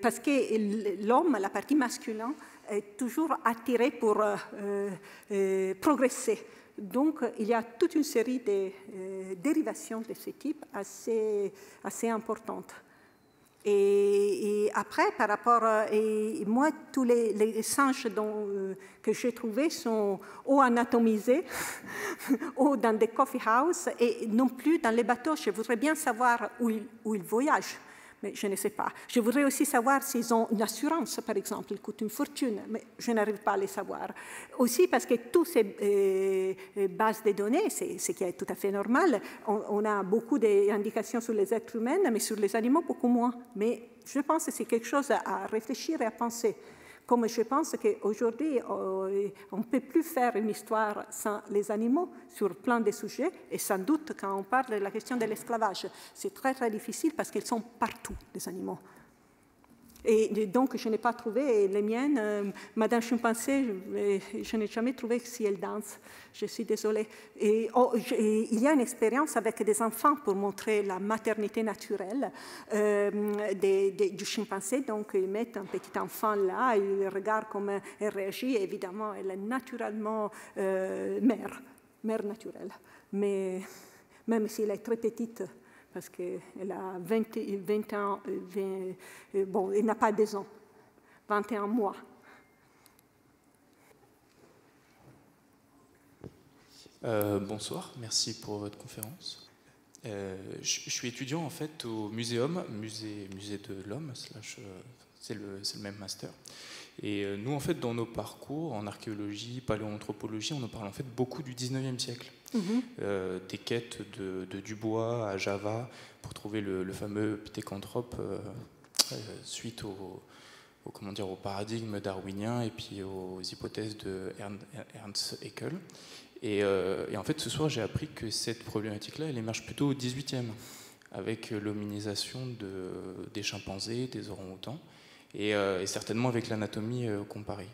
Speaker 2: parce que l'homme, la partie masculine, est toujours attiré pour progresser. Donc, il y a toute une série de dérivations de ce type assez importantes. Et après, par rapport moi, tous les singes que j'ai trouvés sont ou anatomisés, ou dans des coffee houses, et non plus dans les bateaux. Je voudrais bien savoir où ils voyagent, mais je ne sais pas. Je voudrais aussi savoir s'ils ont une assurance, par exemple, qui coûte une fortune, mais je n'arrive pas à les savoir. Aussi parce que toutes ces bases de données, c'est ce qui est tout à fait normal. On a beaucoup d'indications sur les êtres humains, mais sur les animaux, beaucoup moins. Mais je pense que c'est quelque chose à réfléchir et à penser. Comme je pense qu'aujourd'hui, on ne peut plus faire une histoire sans les animaux sur plein de sujets, et sans doute quand on parle de la question de l'esclavage, c'est très très difficile parce qu'ils sont partout, les animaux. Et donc, je n'ai pas trouvé les miennes. Madame Chimpansé, je n'ai jamais trouvé si elle danse. Je suis désolée. Et il y a une expérience avec des enfants pour montrer la maternité naturelle du chimpansé. Donc, ils mettent un petit enfant là, ils regardent comment elle réagit. Et évidemment, elle est naturellement mère naturelle. Mais même si elle est très petite, parce qu'elle a 20 ans, bon, elle n'a pas 2 ans, 21 mois.
Speaker 6: Bonsoir, merci pour votre conférence. Je suis étudiant en fait au musée de l'homme, c'est le même master. Et nous, en fait, dans nos parcours en archéologie, paléoanthropologie, on en parle en fait beaucoup du 19e siècle. Des quêtes de Dubois à Java pour trouver le fameux pithécanthrope suite au paradigme darwinien et puis aux hypothèses de Ernst Haeckel. Et en fait, ce soir, j'ai appris que cette problématique-là, elle émerge plutôt au XVIIIe, avec l'hominisation des chimpanzés, des orang-outans, et certainement avec l'anatomie comparée.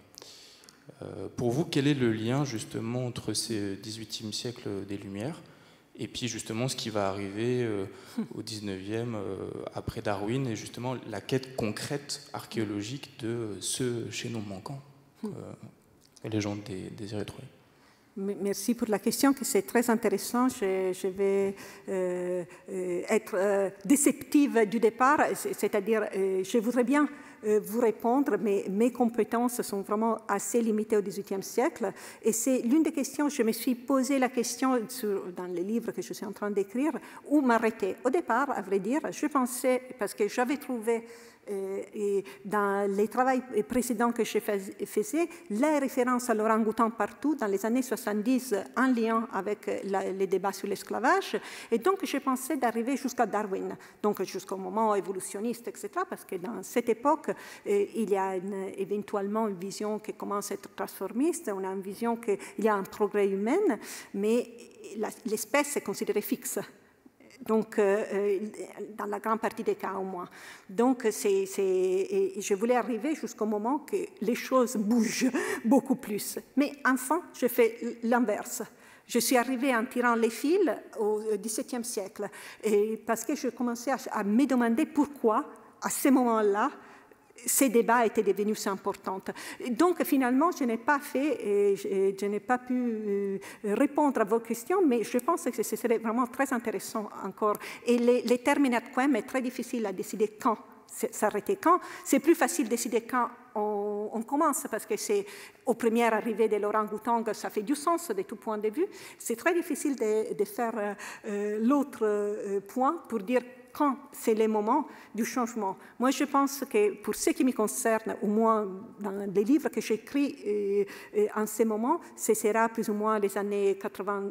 Speaker 6: Pour vous, quel est le lien justement entre ce XVIIIe siècle des Lumières et puis justement ce qui va arriver au XIXe après Darwin et justement la quête concrète archéologique de ce chaînon manquant que les gens désiraient trouver?
Speaker 2: Merci pour la question, que c'est très intéressant. Je vais être déceptive du départ, c'est-à-dire je voudrais bien vous répondre, mais mes compétences sont vraiment assez limitées au XVIIIe siècle. Et c'est l'une des questions, je me suis posé la question dans les livres que je suis en train d'écrire, où m'arrêter. Au départ, à vrai dire, je pensais, parce que j'avais trouvé dans les travaux précédents que je faisais, les références à l'orang-outan partout dans les années 70 en lien avec les débats sur l'esclavage. Et donc, je pensais d'arriver jusqu'à Darwin, donc jusqu'au moment évolutionniste, etc., parce que dans cette époque, il y a éventuellement une vision qui commence à être transformiste, on a une vision qu'il y a un progrès humain, mais l'espèce est considérée fixe. Donc, dans la grande partie des cas au moins. Donc, je voulais arriver jusqu'au moment que les choses bougent beaucoup plus. Mais enfin, je fais l'inverse. Je suis arrivée en tirant les fils au XVIIe siècle, parce que je commençais à me demander pourquoi, à ce moment-là, ces débats étaient devenus si importants. Donc, finalement, je n'ai pas pu répondre à vos questions, mais je pense que ce serait vraiment très intéressant encore. Et les terminat quem est très difficile à décider quand s'arrêter quand. C'est plus facile de décider quand on commence, parce que c'est aux premières arrivées de l'orang-outan, ça fait du sens de tout point de vue. C'est très difficile de faire l'autre point pour dire quand c'est le moment du changement. Moi, je pense que pour ce qui me concerne, au moins dans les livres que j'écris en ce moment, ce sera plus ou moins les années 80.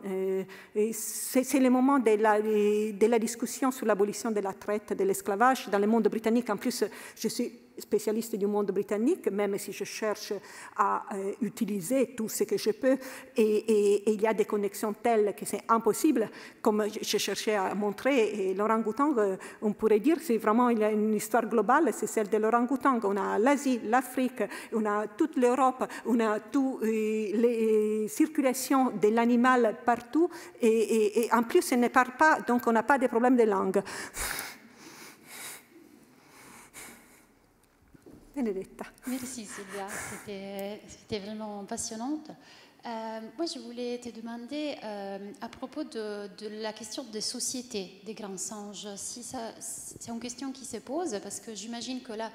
Speaker 2: C'est le moment de la discussion sur l'abolition de la traite, de l'esclavage dans le monde britannique. En plus, je suis spécialiste du monde britannique, même si je cherche à utiliser tout ce que je peux, et il y a des connexions telles que c'est impossible, comme je cherchais à montrer. Et l'orang-outan, on pourrait dire, c'est vraiment il y a une histoire globale, c'est celle de l'orang-outan. On a l'Asie, l'Afrique, on a toute l'Europe, on a toutes les circulations de l'animal partout, et en plus, elle ne parle pas, donc on n'a pas de problème de langue. Benedetta.
Speaker 7: Merci Sylvia, c'était vraiment passionnante. Moi, je voulais te demander à propos de la question des sociétés des grands singes. Si c'est une question qui se pose, parce que j'imagine que là,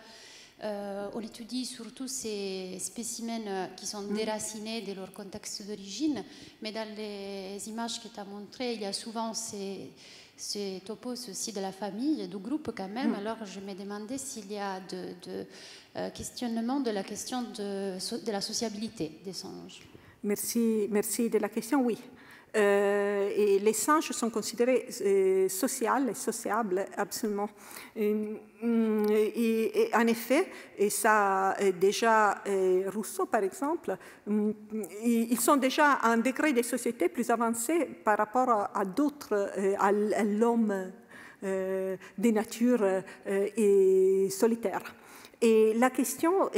Speaker 7: on étudie surtout ces spécimens qui sont déracinés de leur contexte d'origine, mais dans les images que tu as montrées, il y a souvent ces topos aussi de la famille, du groupe quand même. Alors je me demandais s'il y a de questionnement de la question de la sociabilité des singes. Merci
Speaker 2: de la question, oui. Et les singes sont considérés sociaux et sociables, absolument. Et en effet, et ça déjà Rousseau par exemple, ils sont déjà à un degré de société plus avancé par rapport à d'autres, à l'homme des natures et solitaires. Et la question,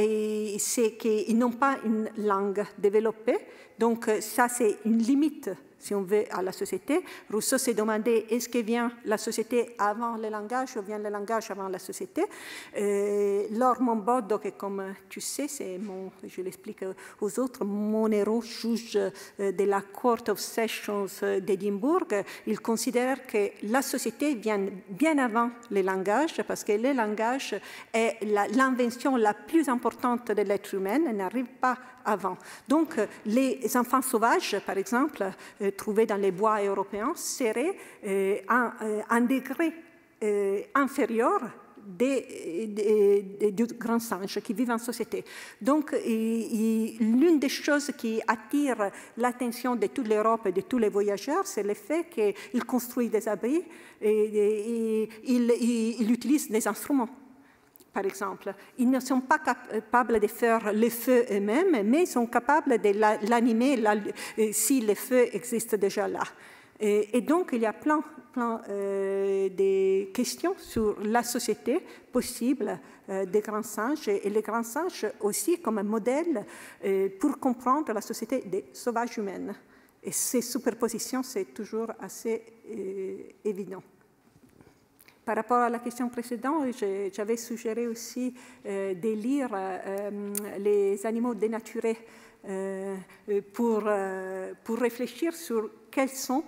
Speaker 2: c'est qu'ils n'ont pas une langue développée, donc ça c'est une limite, si on veut, à la société. Rousseau s'est demandé, est-ce que vient la société avant le langage ou vient le langage avant la société? Lord Monboddo, que comme tu sais, je l'explique aux autres, mon héros juge de la Court of Sessions d'Édimbourg, il considère que la société vient bien avant le langage, parce que le langage est l'invention la plus importante de l'être humain, elle n'arrive pas avant. Donc, les enfants sauvages, par exemple, trouvés dans les bois européens, seraient un degré inférieur des grands singes qui vivent en société. Donc, l'une des choses qui attire l'attention de toute l'Europe et de tous les voyageurs, c'est le fait qu'ils construisent des abris et ils utilisent des instruments. par exemple. Ils ne sont pas capables de faire le feu eux-mêmes, mais ils sont capables de l'animer si le feu existe déjà là. Et donc, il y a plein de questions sur la société possible des grands singes, et les grands singes aussi comme un modèle pour comprendre la société des sauvages humaines. Et ces superpositions, c'est toujours assez évident. Par rapport à la question précédente, j'avais suggéré aussi de lire les animaux dénaturés pour réfléchir sur quels sont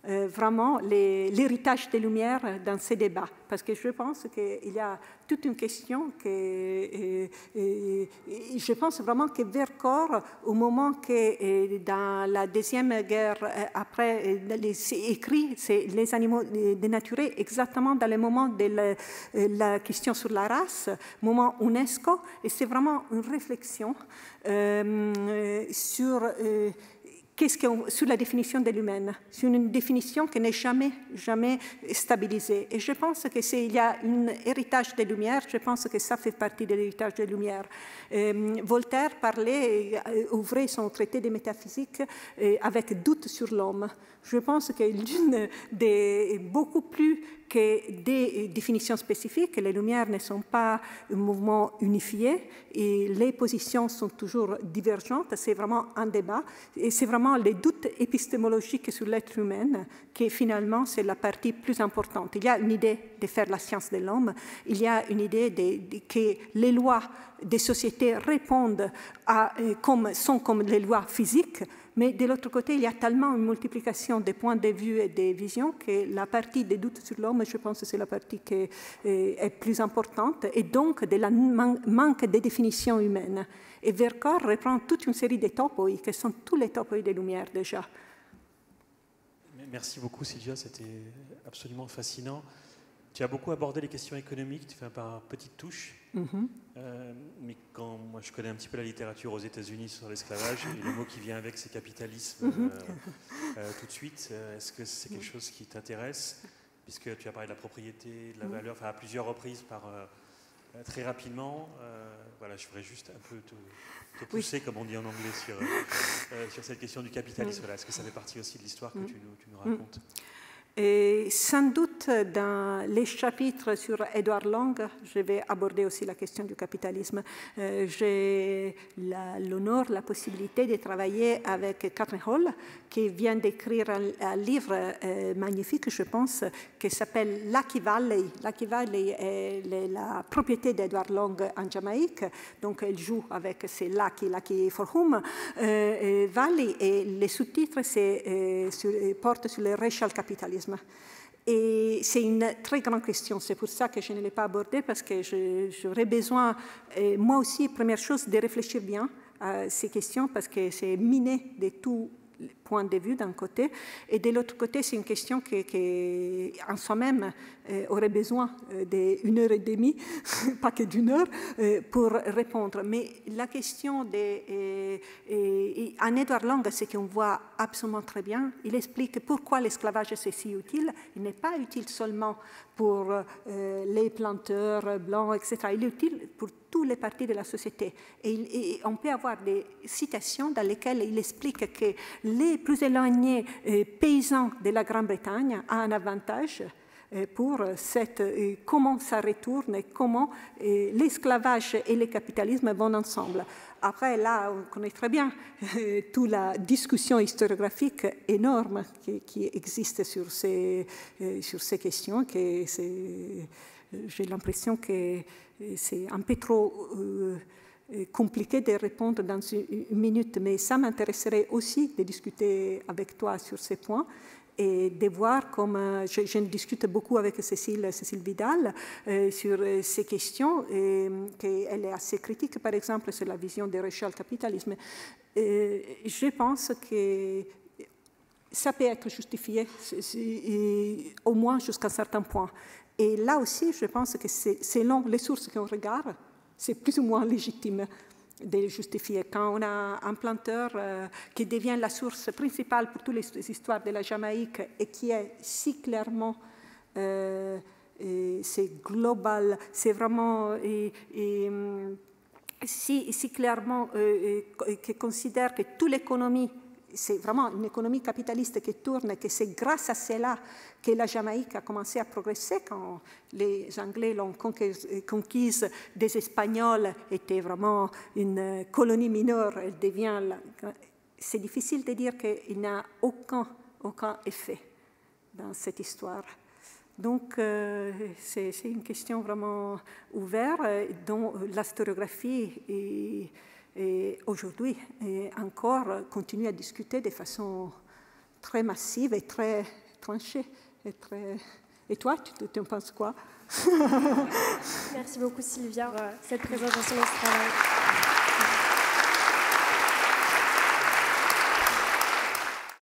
Speaker 2: vraiment l'héritage des Lumières dans ces débats. Parce que je pense qu'il y a toute une question que je pense vraiment que Vercors, au moment que dans la Deuxième Guerre, après les écrits, c'est les animaux dénaturés, exactement dans le moment de la question sur la race, moment UNESCO, et c'est vraiment une réflexion sur la définition de l'humaine, sur une définition qui n'est jamais stabilisée. Et je pense que s'il y a un héritage des Lumières, je pense que ça fait partie de l'héritage des Lumières. Voltaire ouvrait son traité de métaphysique avec doute sur l'homme. Je pense que beaucoup plus que des définitions spécifiques, les Lumières ne sont pas un mouvement unifié et les positions sont toujours divergentes. C'est vraiment un débat et c'est vraiment les doutes épistémologiques sur l'être humain qui finalement c'est la partie plus importante. Il y a une idée de faire la science de l'homme, il y a une idée que les lois des sociétés répondent sont comme les lois physiques. Mais de l'autre côté, il y a tellement une multiplication des points de vue et des visions que la partie des doutes sur l'homme, je pense que c'est la partie qui est plus importante, et donc de la manque de définition humaine. Et Vercors reprend toute une série de topoi, qui sont tous les topoi des Lumières déjà.
Speaker 1: Merci beaucoup Sylvia, c'était absolument fascinant. Tu as beaucoup abordé les questions économiques, tu fais par petites touches. Mais quand moi je connais un petit peu la littérature aux États-Unis sur l'esclavage, et le mot qui vient avec c'est capitalisme tout de suite. Est-ce que c'est quelque chose qui t'intéresse, puisque tu as parlé de la propriété, de la valeur, enfin à plusieurs reprises très rapidement. Voilà, je voudrais juste un peu te pousser, comme on dit en anglais, sur cette question du capitalisme. Voilà. Est-ce que ça fait partie aussi de l'histoire que tu nous racontes?
Speaker 2: Et sans doute, dans les chapitres sur Édouard Long, je vais aborder aussi la question du capitalisme. J'ai l'honneur, la possibilité de travailler avec Catherine Hall, qui vient d'écrire un livre magnifique, je pense, qui s'appelle Lucky Valley. Lucky Valley est la propriété d'Édouard Long en Jamaïque, donc elle joue avec ces Lucky for Whom Valley, et les sous-titres portent sur le racial capitalisme. Et c'est une très grande question, c'est pour ça que je ne l'ai pas abordée, parce que j'aurais besoin, moi aussi, première chose, de réfléchir bien à ces questions, parce que c'est miné de tout point de vue d'un côté, et de l'autre côté, c'est une question qui en soi-même aurait besoin d'une heure et demie, pas que d'une heure, pour répondre. Mais la question en Édouard Long, c'est qu'on voit absolument très bien, il explique pourquoi l'esclavage c'est si utile. Il n'est pas utile seulement pour les planteurs blancs, etc. Il est utile pour toutes les parties de la société. Et on peut avoir des citations dans lesquelles il explique que les plus éloignés paysans de la Grande-Bretagne ont un avantage pour comment ça retourne et comment l'esclavage et le capitalisme vont ensemble. Après, là, on connaît très bien toute la discussion historiographique énorme qui existe sur ces questions. J'ai l'impression que c'est un peu trop compliqué de répondre dans une minute, mais ça m'intéresserait aussi de discuter avec toi sur ces points et de voir comment je discute beaucoup avec Cécile Vidal sur ces questions, qu'elle est assez critique, par exemple, sur la vision du racial capitalisme. Je pense que ça peut être justifié, au moins jusqu'à un certain point. Et là aussi, je pense que selon les sources qu'on regarde, c'est plus ou moins légitime de le justifier. Quand on a un planteur qui devient la source principale pour toutes les histoires de la Jamaïque et qui est si clairement c'est global, c'est vraiment si clairement qui considère que toute l'économie, c'est vraiment une économie capitaliste qui tourne et que c'est grâce à cela que la Jamaïque a commencé à progresser quand les Anglais l'ont conquise des Espagnols, était vraiment une colonie mineure, elle devient... C'est difficile de dire qu'il n'y a aucun effet dans cette histoire. Donc, c'est une question vraiment ouverte dont l'historiographie aujourd'hui encore continue à discuter de façon très massive et très tranchée. Et toi, tu en penses quoi?
Speaker 8: Merci beaucoup Sylvia pour cette présentation extraordinaire.